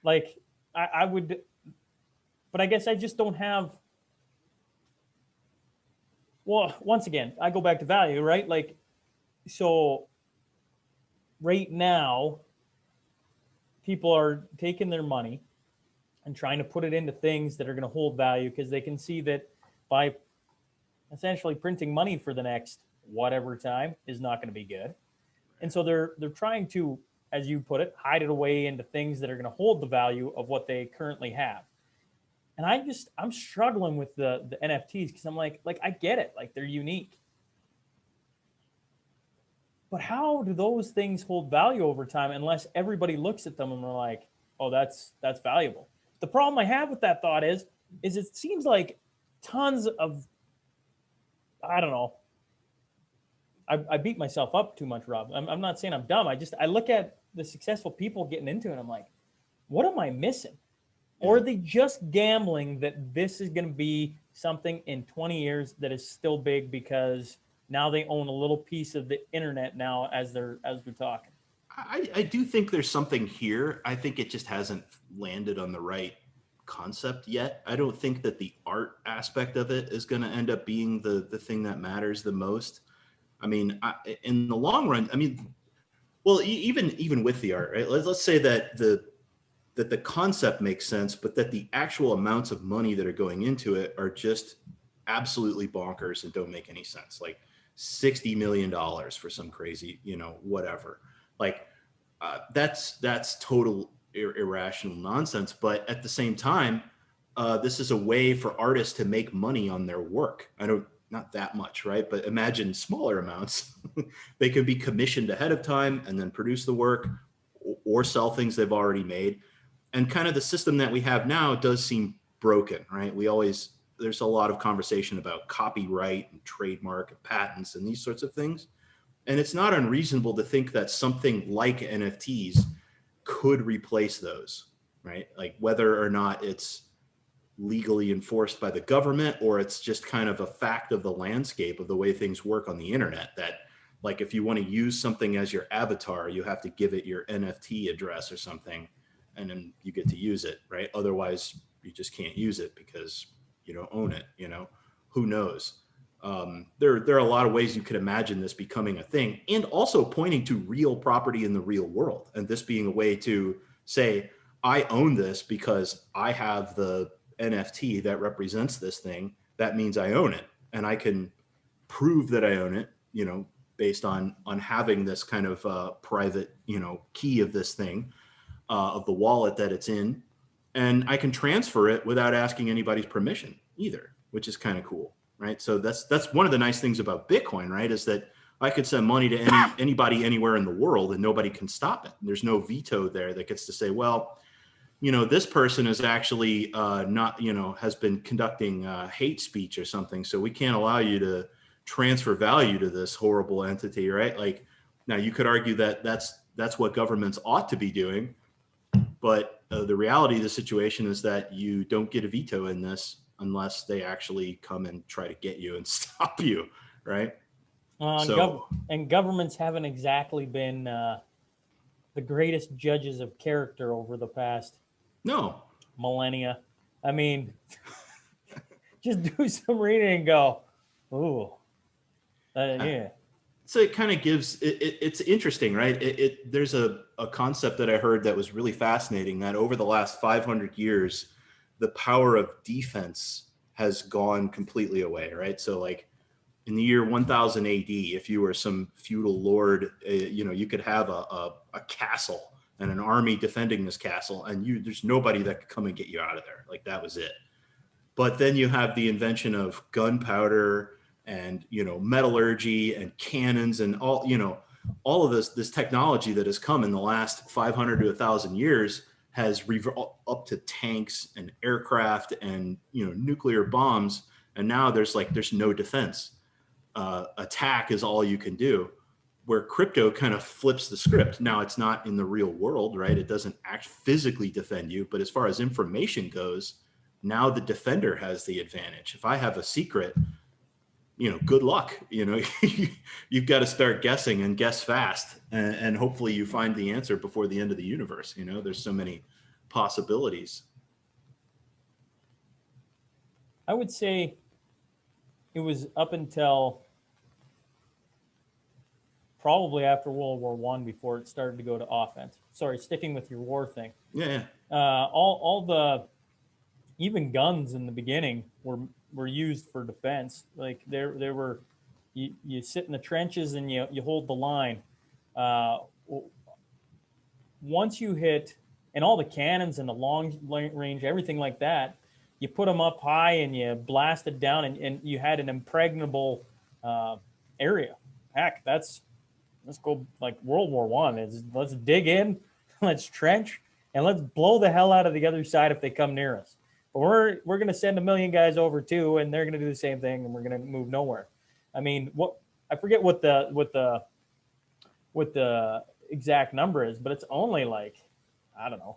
S4: Like I would, but I guess I just don't have. Well, once again, I go back to value, right? Like, so right now, people are taking their money and trying to put it into things that are going to hold value, because they can see that by essentially printing money for the next whatever time is not going to be good. And so they're trying to, as you put it, hide it away into things that are going to hold the value of what they currently have. And I'm struggling with the NFTs, because I'm like I get it, like they're unique, but how do those things hold value over time unless everybody looks at them and they're like, oh, that's valuable? The problem I have with that thought is it seems like tons of, I don't know, I beat myself up too much, Rob. I'm not saying I'm dumb. I look at the successful people getting into it, and I'm like, what am I missing? Or are they just gambling that this is going to be something in 20 years that is still big because now they own a little piece of the internet now as they're talking?
S1: I do think there's something here. I think it just hasn't landed on the right concept yet. I don't think that the art aspect of it is going to end up being the thing that matters the most. I mean, in the long run, I mean, well, even with the art, right? Let's say that the concept makes sense, but that the actual amounts of money that are going into it are just absolutely bonkers and don't make any sense. Like $60 million for some crazy, whatever. Like that's total irrational nonsense. But at the same time, this is a way for artists to make money on their work. Not that much, right? But imagine smaller amounts. They could be commissioned ahead of time and then produce the work or sell things they've already made. And kind of the system that we have now does seem broken, right? There's a lot of conversation about copyright and trademark and patents and these sorts of things. And it's not unreasonable to think that something like NFTs could replace those, right? Like whether or not it's legally enforced by the government or it's just kind of a fact of the landscape of the way things work on the internet, that like if you want to use something as your avatar, you have to give it your NFT address or something, and then you get to use it, right? Otherwise you just can't use it because you don't own it. Who knows? There are a lot of ways you could imagine this becoming a thing, and also pointing to real property in the real world, and this being a way to say, I own this because I have the NFT that represents this thing. That means I own it, and I can prove that I own it, based on having this kind of private, key of this thing, of the wallet that it's in, and I can transfer it without asking anybody's permission either, which is kind of cool, right? So that's one of the nice things about Bitcoin, right? Is that I could send money to anybody anywhere in the world and nobody can stop it. There's no veto there that gets to say, well, this person is actually not, has been conducting hate speech or something, so we can't allow you to transfer value to this horrible entity, right? Like, now you could argue that that's what governments ought to be doing, but the reality of the situation is that you don't get a veto in this unless they actually come and try to get you and stop you, right?
S4: And governments haven't exactly been the greatest judges of character over the past millennia. I mean, just do some reading and go, ooh, yeah.
S1: So it kind of gives it's interesting, right? There's a concept that I heard that was really fascinating, that over the last 500 years, the power of defense has gone completely away, right? So like in the year 1000 AD, if you were some feudal lord, you could have a castle and an army defending this castle, and there's nobody that could come and get you out of there. Like that was it. But then you have the invention of gunpowder and metallurgy and cannons and all of this technology that has come in the last 500 to 1,000 years has up to tanks and aircraft and nuclear bombs, and now there's no defense. Attack is all you can do. Where crypto kind of flips the script. Now it's not in the real world, right? It doesn't physically defend you, but as far as information goes, now the defender has the advantage. If I have a secret, good luck. You've got to start guessing and guess fast, and hopefully you find the answer before the end of the universe. There's so many possibilities.
S4: I would say it was up until probably after World War I before it started to go to offense. Sorry, sticking with your war thing.
S1: Yeah.
S4: All the even guns in the beginning were used for defense. Like there were, you sit in the trenches and you hold the line. Once you hit, and all the cannons and the long range, everything like that, you put them up high and you blast it down, and you had an impregnable area. Heck, let's go like World War I. Let's dig in, let's trench, and let's blow the hell out of the other side if they come near us. But we're going to send 1 million guys over too, and they're going to do the same thing, and we're going to move nowhere. I mean, I forget what the exact number is, but it's only like, I don't know,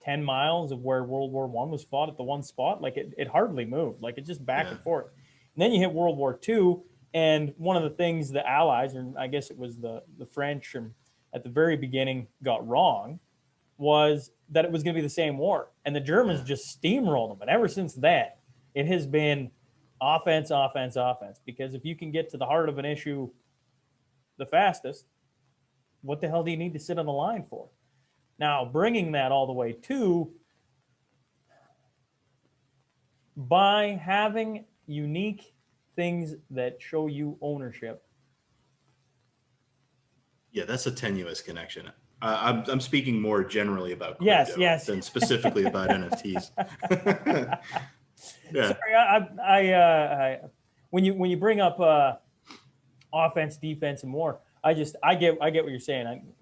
S4: 10 miles of where World War I was fought at the one spot. Like it hardly moved. Like it just back and forth. And then you hit World War II, and one of the things the Allies, or I guess it was the French, at the very beginning got wrong, was that it was going to be the same war. And the Germans just steamrolled them. And ever since then, it has been offense, offense, offense. Because if you can get to the heart of an issue the fastest, what the hell do you need to sit on the line for? Now, bringing that all the way to, by having unique things that show you ownership.
S1: Yeah, that's a tenuous connection. I'm speaking more generally about crypto than specifically about NFTs.
S4: Sorry, when you bring up offense, defense, and more, I get what you're saying.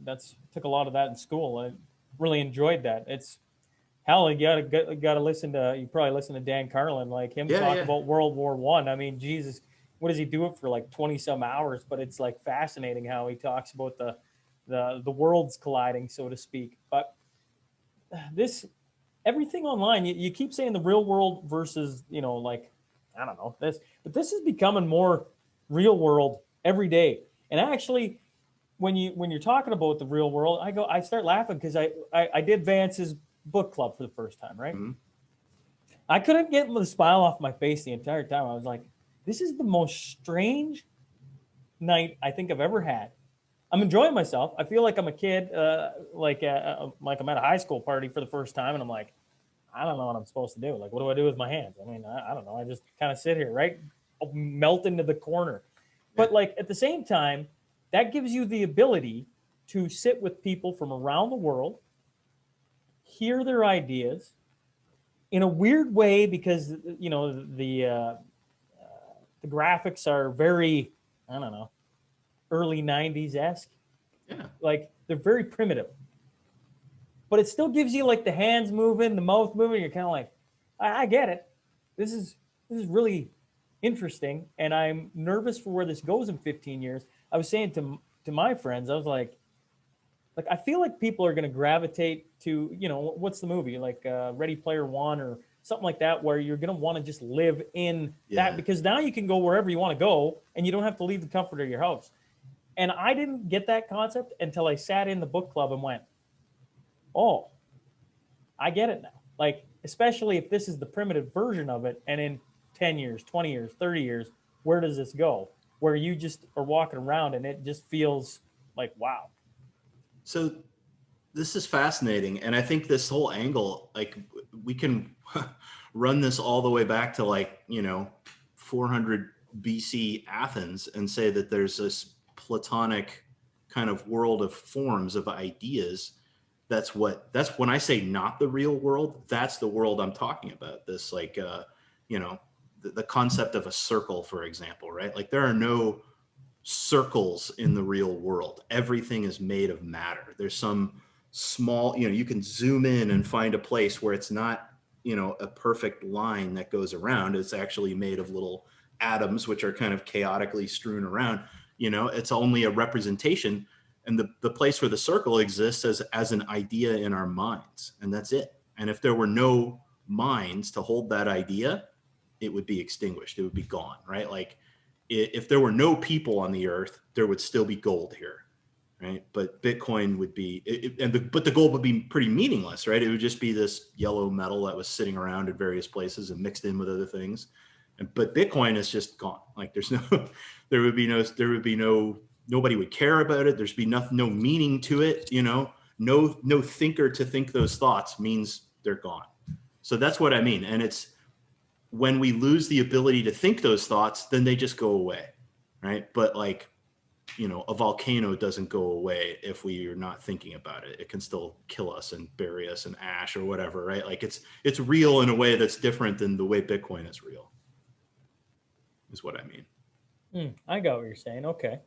S4: Took a lot of that in school. I really enjoyed that. It's hell, you gotta listen to. You probably listen to Dan Carlin, like him talk about World War I. I mean, Jesus, what does he do it for like 20 some hours? But it's like fascinating how he talks about the worlds colliding, so to speak. But everything online, you keep saying the real world versus, like, I don't know this, but this is becoming more real world every day. And actually, when you're talking about the real world, I start laughing because I did Vance's book club for the first time, right? Mm-hmm. I couldn't get the smile off my face the entire time. I was like, this is the most strange night I think I've ever had. I'm enjoying myself. I feel like I'm a kid, like I'm at a high school party for the first time, and I'm like, I don't know what I'm supposed to do. Like, what do I do with my hands? I mean, I don't know. I just kind of sit here, right? I'll melt into the corner. But like at the same time, that gives you the ability to sit with people from around the world, hear their ideas in a weird way, because the graphics are very, I don't know, early 90s-esque. Yeah. Like they're very primitive. But it still gives you like the hands moving, the mouth moving. You're kind of like, I get it. This is really interesting, and I'm nervous for where this goes in 15 years. I was saying to my friends, I was like I feel like people are going to gravitate to, what's the movie, like Ready Player One or something like that, where you're going to want to just live in that, because now you can go wherever you want to go and you don't have to leave the comfort of your house. And I didn't get that concept until I sat in the book club and went, oh, I get it now. Like, especially if this is the primitive version of it, and in 10 years, 20 years, 30 years, where does this go? Where you just are walking around and it just feels like, wow.
S1: So this is fascinating. And I think this whole angle, like, we can run this all the way back to 400 BC Athens and say that there's this Platonic kind of world of forms of ideas. That's when I say not the real world, that's the world I'm talking about. This the concept of a circle, for example, right? Like there are no circles in the real world. Everything is made of matter. There's some small, you can zoom in and find a place where it's not, a perfect line that goes around. It's actually made of little atoms, which are kind of chaotically strewn around. It's only a representation. And the place where the circle exists as an idea in our minds, and that's it. And if there were no minds to hold that idea, it would be extinguished. It would be gone, right? Like if there were no people on the earth, there would still be gold here, right? But Bitcoin would be, but the gold would be pretty meaningless, right? It would just be this yellow metal that was sitting around in various places and mixed in with other things. But Bitcoin is just gone. Like nobody would care about it. There's be no meaning to it. No thinker to think those thoughts means they're gone. So that's what I mean. And it's when we lose the ability to think those thoughts, then they just go away, right? But a volcano doesn't go away if we are not thinking about it. It can still kill us and bury us in ash or whatever, right? Like it's real in a way that's different than the way Bitcoin is real, is what I mean.
S4: I got what you're saying. Okay.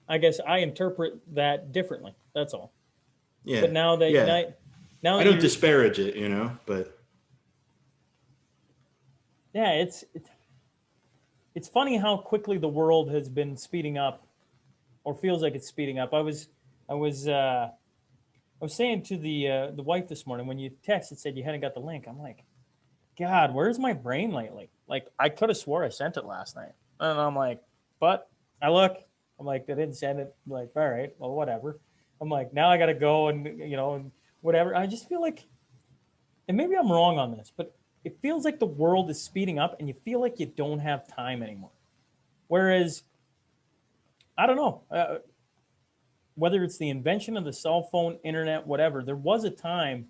S4: I guess I interpret that differently. That's all.
S1: Yeah.
S4: But now that now
S1: I don't disparage it, but
S4: yeah, it's funny how quickly the world has been speeding up, or feels like it's speeding up. I was was saying to the wife this morning when you texted said you hadn't got the link. I'm like, God, where's my brain lately? Like I could have swore I sent it last night, and I'm like, but I look. I'm like, they didn't send it. I'm like, all right, well, whatever. I'm like, now I got to go and and whatever. I just feel like, and maybe I'm wrong on this, but it feels like the world is speeding up, and you feel like you don't have time anymore. Whereas, I don't know. Whether it's the invention of the cell phone, internet, whatever, there was a time,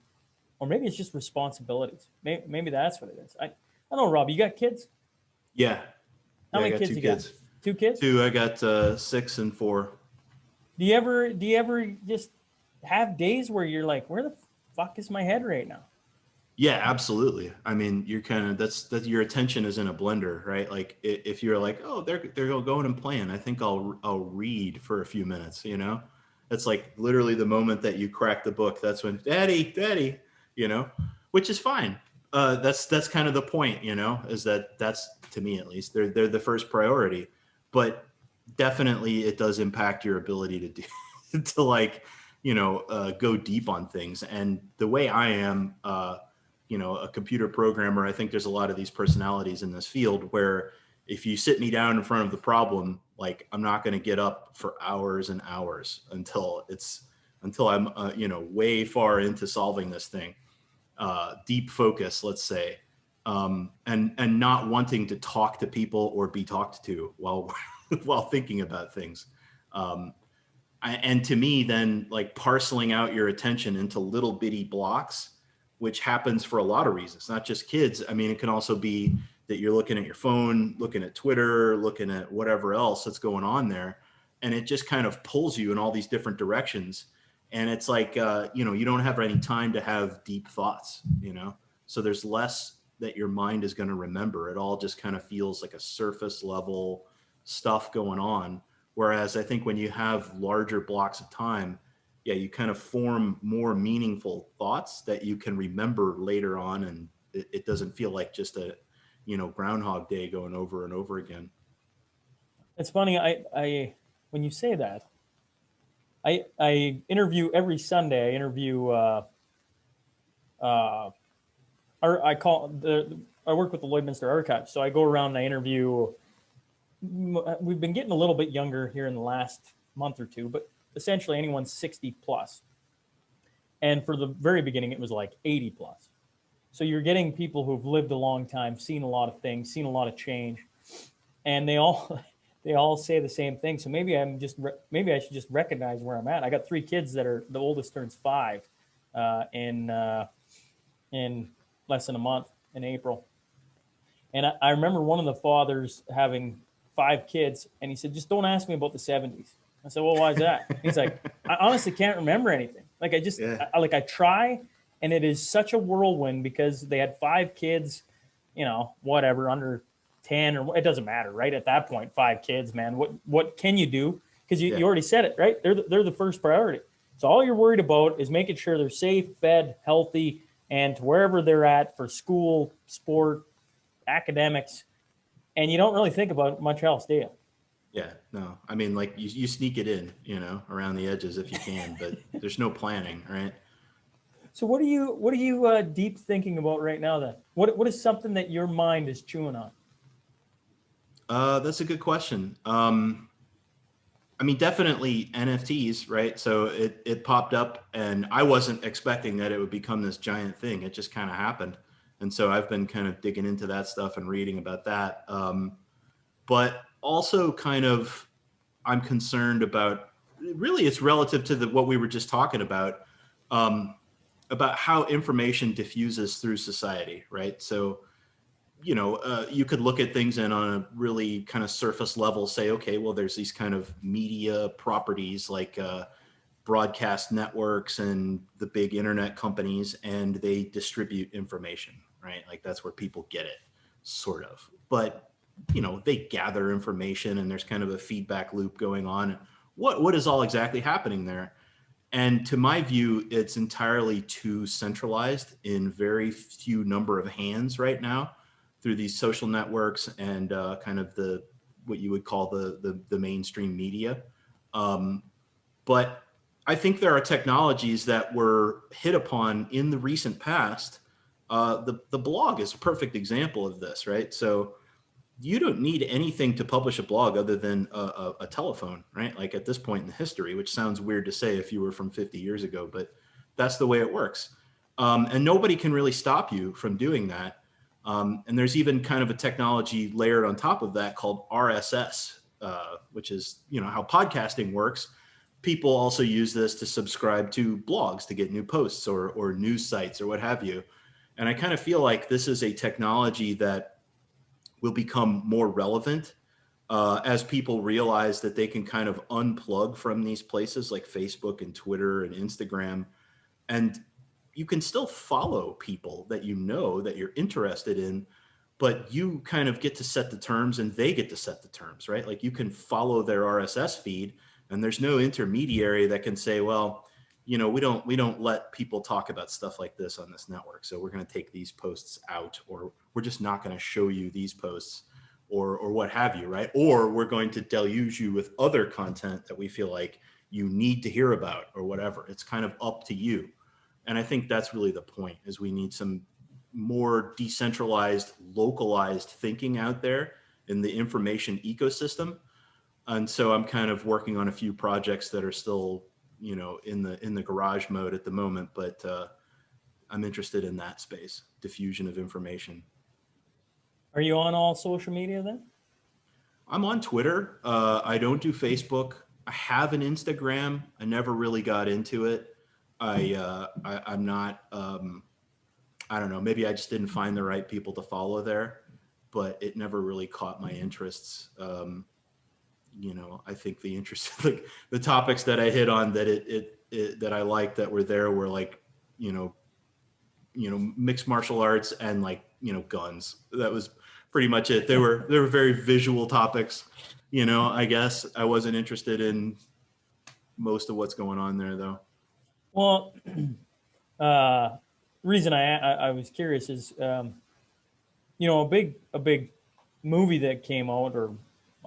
S4: or maybe it's just responsibilities. Maybe that's what it is. I don't know, Rob. You got kids?
S1: Yeah.
S4: How
S1: Yeah,
S4: many
S1: I got
S4: kids
S1: two
S4: you
S1: kids.
S4: got? Two kids?
S1: Two. I got 6 and 4.
S4: Do you ever just have days where you're like, where the fuck is my head right now?
S1: Yeah, absolutely. I mean, you're kind of that's your attention is in a blender, right? Like if you're like, oh, they're going and playing, I think I'll read for a few minutes. It's like literally the moment that you crack the book. That's when daddy, which is fine. That's kind of the point, is that's to me at least they're the first priority, but definitely it does impact your ability to do to like go deep on things. And the way I am. A computer programmer, I think there's a lot of these personalities in this field where if you sit me down in front of the problem, like I'm not going to get up for hours and hours until I'm, way far into solving this thing. Deep focus, let's say, and not wanting to talk to people or be talked to while while thinking about things. And to me, then like parceling out your attention into little bitty blocks, which happens for a lot of reasons, not just kids. I mean, it can also be that you're looking at your phone, looking at Twitter, looking at whatever else that's going on there. And it just kind of pulls you in all these different directions. And it's like, you don't have any time to have deep thoughts, so there's less that your mind is going to remember. It all just kind of feels like a surface level stuff going on. Whereas I think when you have larger blocks of time, yeah, you kind of form more meaningful thoughts that you can remember later on. And it doesn't feel like just a, Groundhog Day going over and over again.
S4: It's funny. I when you say that, I interview every Sunday. I interview, I work with the Lloydminster Archives. So I go around and I interview, we've been getting a little bit younger here in the last month or two, but essentially anyone 60 plus. And for the very beginning, it was like 80 plus. So you're getting people who've lived a long time, seen a lot of things, seen a lot of change, and they all say the same thing. So maybe I should just recognize where I'm at. I got 3 kids that are, the oldest turns 5 in less than a month in April. And I remember one of the fathers having 5 kids, and he said, just don't ask me about the 70s. I said, well, why is that? He's like, I honestly can't remember anything. Like I try, and it is such a whirlwind because they had 5 kids, whatever, under 10 or it doesn't matter, right? At that point, 5 kids, man, what can you do? Because you already said it, right? They're the first priority. So all you're worried about is making sure they're safe, fed, healthy, and to wherever they're at for school, sport, academics, and you don't really think about much else, do you?
S1: Yeah, no. I mean, like you sneak it in, around the edges if you can, but there's no planning, right?
S4: So what are you deep thinking about right now then? What is something that your mind is chewing on?
S1: That's a good question. I mean, definitely NFTs, right? So it popped up and I wasn't expecting that it would become this giant thing. It just kind of happened. And so I've been kind of digging into that stuff and reading about that. But also kind of, I'm concerned about, really it's relative to what we were just talking about how information diffuses through society, right? So, you could look at things and on a really kind of surface level say, okay, well, there's these kind of media properties like broadcast networks and the big internet companies, and they distribute information, right? Like that's where people get it, sort of. But they gather information and there's kind of a feedback loop going on. What is all exactly happening there? And to my view, it's entirely too centralized in very few number of hands right now through these social networks and kind of what you would call the mainstream media. But I think there are technologies that were hit upon in the recent past. The blog is a perfect example of this, right? So you don't need anything to publish a blog other than a telephone, right? Like at this point in history, which sounds weird to say if you were from 50 years ago, but that's the way it works. And nobody can really stop you from doing that. And there's even kind of a technology layered on top of that called RSS, which is, how podcasting works. People also use this to subscribe to blogs to get new posts or news sites or what have you. And I kind of feel like this is a technology that will become more relevant as people realize that they can kind of unplug from these places like Facebook and Twitter and Instagram. And you can still follow people that that you're interested in, but you kind of get to set the terms and they get to set the terms, right? Like you can follow their RSS feed and there's no intermediary that can say, well, we don't let people talk about stuff like this on this network. So we're going to take these posts out, or we're just not going to show you these posts or what have you, right? Or we're going to deluge you with other content that we feel like you need to hear about or whatever. It's kind of up to you. And I think that's really the point, is we need some more decentralized, localized thinking out there in the information ecosystem. And so I'm kind of working on a few projects that are still, in the garage mode at the moment, but I'm interested in that space, diffusion of information.
S4: Are you on all social media then?
S1: I'm on Twitter. I don't do Facebook. I have an Instagram. I never really got into it. I'm not, I don't know, maybe I just didn't find the right people to follow there, but it never really caught my interests. I think the interest, like the topics that I hit on that I liked that were there were like, mixed martial arts and like, guns. That was pretty much it. They were very visual topics, I guess. I wasn't interested in most of what's going on there though.
S4: Well, reason I was curious is, a big movie that came out, or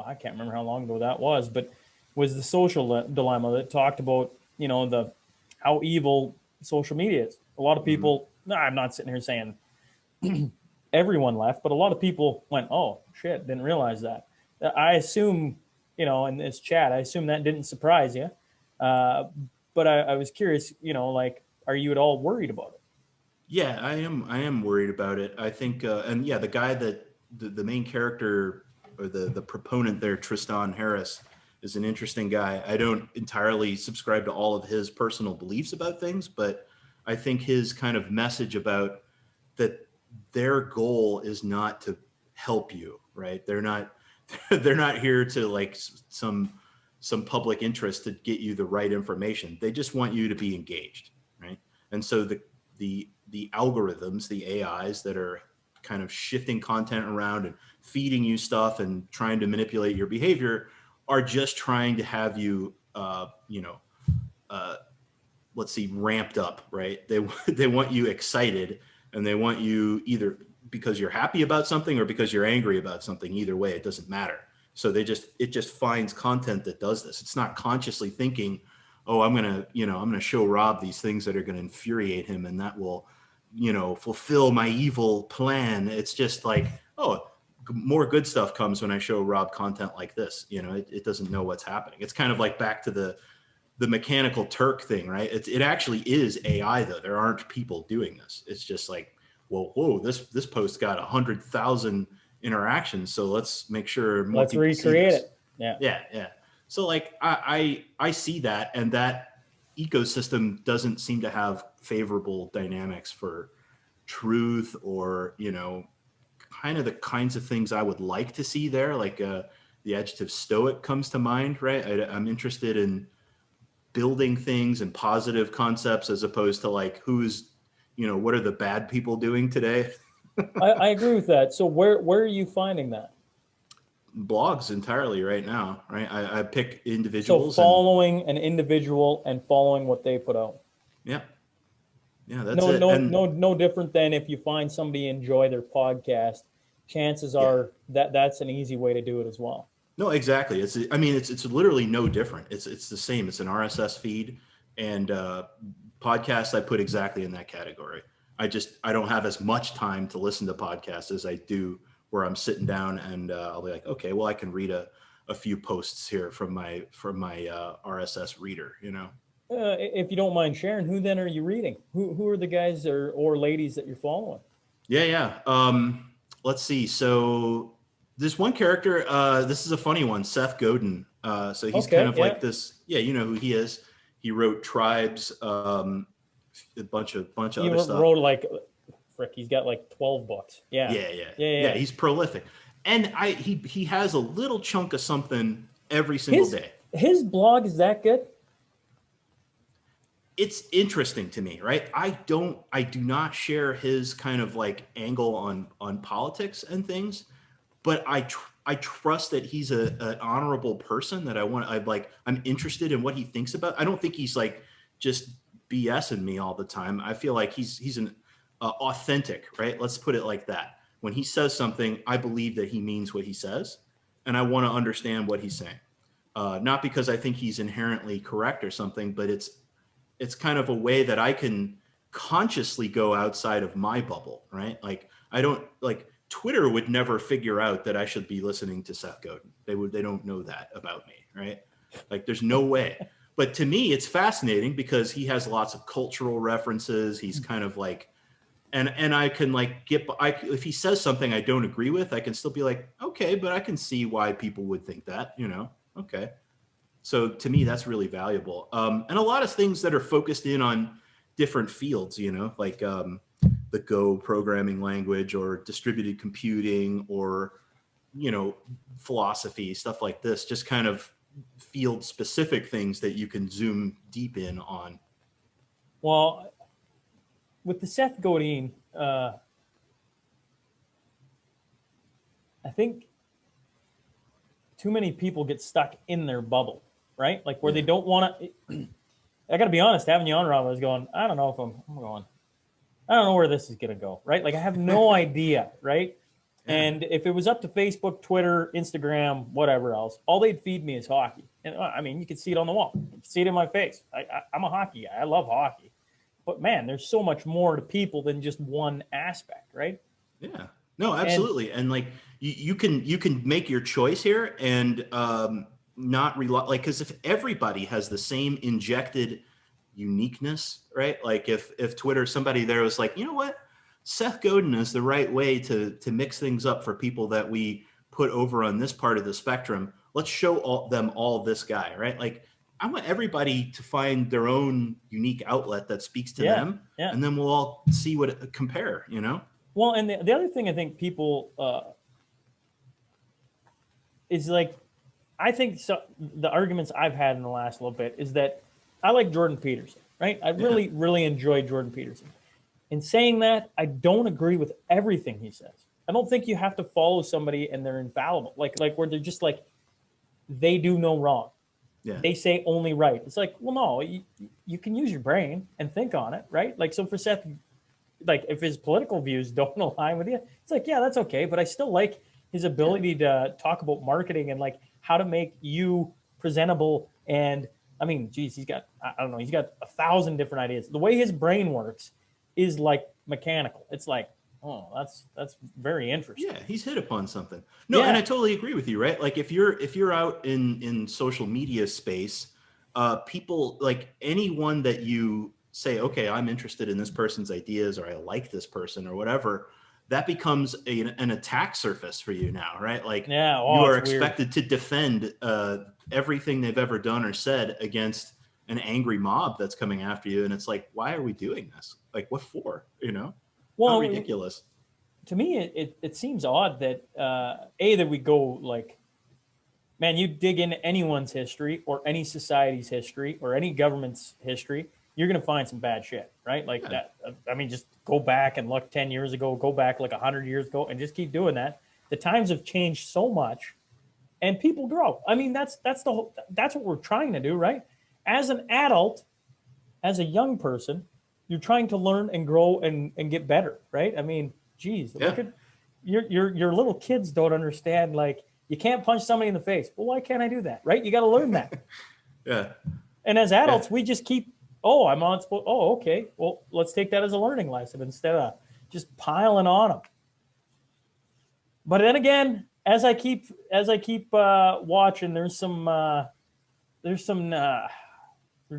S4: I can't remember how long ago that was, but was The Social Dilemma, that talked about, how evil social media is. A lot of people, I'm not sitting here saying everyone left, but a lot of people went, oh shit, didn't realize that. I assume, in this chat, I assume that didn't surprise you. But I was curious, are you at all worried about it?
S1: Yeah, I am worried about it. I think, and yeah, the guy that the main character or the proponent there, Tristan Harris, is an interesting guy. I don't entirely subscribe to all of his personal beliefs about things, but I think his kind of message about that their goal is not to help you, right? They're not here to like some public interest to get you the right information. They just want you to be engaged, right? And so the algorithms, the AIs that are kind of shifting content around and feeding you stuff and trying to manipulate your behavior are just trying to have you, let's see, ramped up, right? They want you excited, and they want you either because you're happy about something or because you're angry about something. Either way, it doesn't matter. So it just finds content that does this. It's not consciously thinking, oh, I'm gonna show Rob these things that are gonna infuriate him, and that will, fulfill my evil plan. It's just like, oh, more good stuff comes when I show Rob content like this. It doesn't know what's happening. It's kind of like back to the Mechanical Turk thing, right? It actually is AI though. There aren't people doing this. It's just like, well, whoa, this post got 100,000 interactions, so let's make sure more
S4: let's
S1: people
S4: recreate
S1: see this.
S4: it.
S1: Yeah. So like I see that, and that ecosystem doesn't seem to have favorable dynamics for truth or kind of the kinds of things I would like to see there. Like the adjective stoic comes to mind, right? I'm interested in building things and positive concepts as opposed to like what are the bad people doing today.
S4: I agree with that. So where are you finding that?
S1: Blogs entirely right now, right? I pick individuals.
S4: So following an individual and following what they put out.
S1: Yeah, that's it.
S4: No different than if you find somebody enjoy their podcast, chances are that's an easy way to do it as well.
S1: No, exactly. It's literally no different. It's the same. It's an RSS feed, And podcasts I put exactly in that category. I don't have as much time to listen to podcasts as I do where I'm sitting down and I'll be like, okay, well, I can read a few posts here from my RSS reader, you know.
S4: If you don't mind sharing, who then are you reading? Who are the guys or ladies that you're following?
S1: Yeah. Let's see. So this one character, this is a funny one, Seth Godin. So he's kind of like this. Yeah, you know who he is. He wrote Tribes, a bunch of other stuff.
S4: He wrote like, frick, he's got like 12 books. Yeah.
S1: Yeah. He's prolific, and he has a little chunk of something every single day.
S4: His blog is that good?
S1: It's interesting to me, right? I do not share his kind of like angle on politics and things, but I trust that he's an honorable person that I'm interested in what he thinks about. I don't think he's like just BSing me all the time. I feel like he's an authentic, right? Let's put it like that. When he says something, I believe that he means what he says, and I want to understand what he's saying. Not because I think he's inherently correct or something, but it's kind of a way that I can consciously go outside of my bubble, right? Like Twitter would never figure out that I should be listening to Seth Godin. They don't know that about me, right? Like there's no way. But to me, it's fascinating because he has lots of cultural references. He's kind of like, and I can like if he says something I don't agree with, I can still be like, okay, but I can see why people would think that, you know? Okay. So to me, that's really valuable. And a lot of things that are focused in on different fields, you know, like the Go programming language or distributed computing or, you know, philosophy, stuff like this, just kind of field specific things that you can zoom deep in on.
S4: Well, with the Seth Godin, I think too many people get stuck in their bubble, right? Like where they don't want to. I got to be honest, having you on, Rob, I was going, I don't know if I'm going, I don't know where this is going to go, right? Like I have no idea, right? Yeah. And if it was up to Facebook, Twitter, Instagram, whatever else, all they'd feed me is hockey. And I mean, you can see it on the wall. You can see it in my face. I'm a hockey guy. I love hockey. But man, there's so much more to people than just one aspect, right?
S1: Yeah. No, absolutely. And like you can make your choice here and not rely, like, because if everybody has the same injected uniqueness, right? Like if Twitter, somebody there was like, you know what, Seth Godin is the right way to mix things up for people that we put over on this part of the spectrum. Let's show them all this guy, right? Like I want everybody to find their own unique outlet that speaks to them, and then we'll all see what compare, you know?
S4: Well, and the other thing I think people is like, I think the arguments I've had in the last little bit is that I like Jordan Peterson, right? I really enjoy Jordan Peterson. In saying that, I don't agree with everything he says. I don't think you have to follow somebody and they're infallible, like where they're just like, they do no wrong. Yeah. They say only right. It's like, well, no, you can use your brain and think on it, right? Like, so for Seth, like if his political views don't align with you, it's like, yeah, that's okay. But I still like his ability to talk about marketing and like how to make you presentable. And I mean, geez, he's got 1,000 different ideas. The way his brain works is like mechanical. It's like, oh, that's very interesting.
S1: Yeah, he's hit upon something. No, and I totally agree with you, right? Like if you're out in social media space, people, like anyone that you say, okay, I'm interested in this person's ideas, or I like this person, or whatever, that becomes an attack surface for you now, right? Like you are expected to defend everything they've ever done or said against an angry mob that's coming after you, and it's like, why are we doing this? Like, what for? You know? Well, how ridiculous.
S4: To me, it seems odd that that we go like, man, you dig into anyone's history or any society's history or any government's history, you're going to find some bad shit, right? Like that. I mean, just go back and look 10 years ago, go back like 100 years ago, and just keep doing that. The times have changed so much, and people grow. I mean, that's what we're trying to do, right? As an adult, as a young person, you're trying to learn and grow and get better, right? I mean, geez, look at your little kids don't understand. Like, you can't punch somebody in the face. Well, why can't I do that, right? You got to learn that.
S1: Yeah.
S4: And as adults, we just keep oh, I'm on. Oh, okay. Well, let's take that as a learning lesson instead of just piling on them. But then again, as I keep watching, we're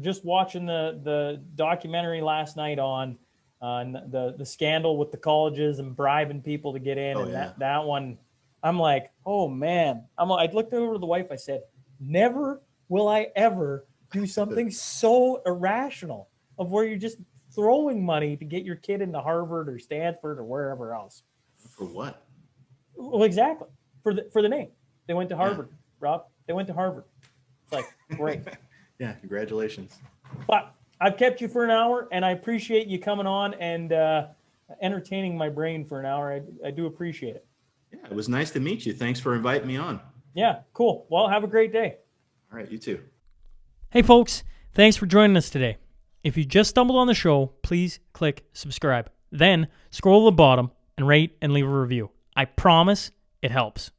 S4: just watching the documentary last night on the scandal with the colleges and bribing people to get in,
S1: Oh,
S4: and
S1: yeah.
S4: that one, I'm like, oh man, I looked over to the wife. I said, never will I ever do something so irrational of where you're just throwing money to get your kid into Harvard or Stanford or wherever else.
S1: For what?
S4: Well, exactly. For the name. They went to Harvard, Rob. They went to Harvard. It's like, great.
S1: Yeah, congratulations.
S4: But I've kept you for an hour, and I appreciate you coming on and entertaining my brain for an hour. I do appreciate it.
S1: Yeah, it was nice to meet you. Thanks for inviting me on.
S4: Yeah, cool. Well, have a great day.
S1: All right, you too.
S14: Hey, folks, thanks for joining us today. If you just stumbled on the show, please click subscribe. Then scroll to the bottom and rate and leave a review. I promise it helps.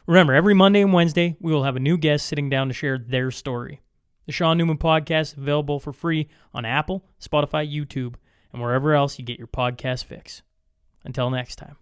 S14: Remember, every Monday and Wednesday, we will have a new guest sitting down to share their story. The Sean Newman Podcast is available for free on Apple, Spotify, YouTube, and wherever else you get your podcast fix. Until next time.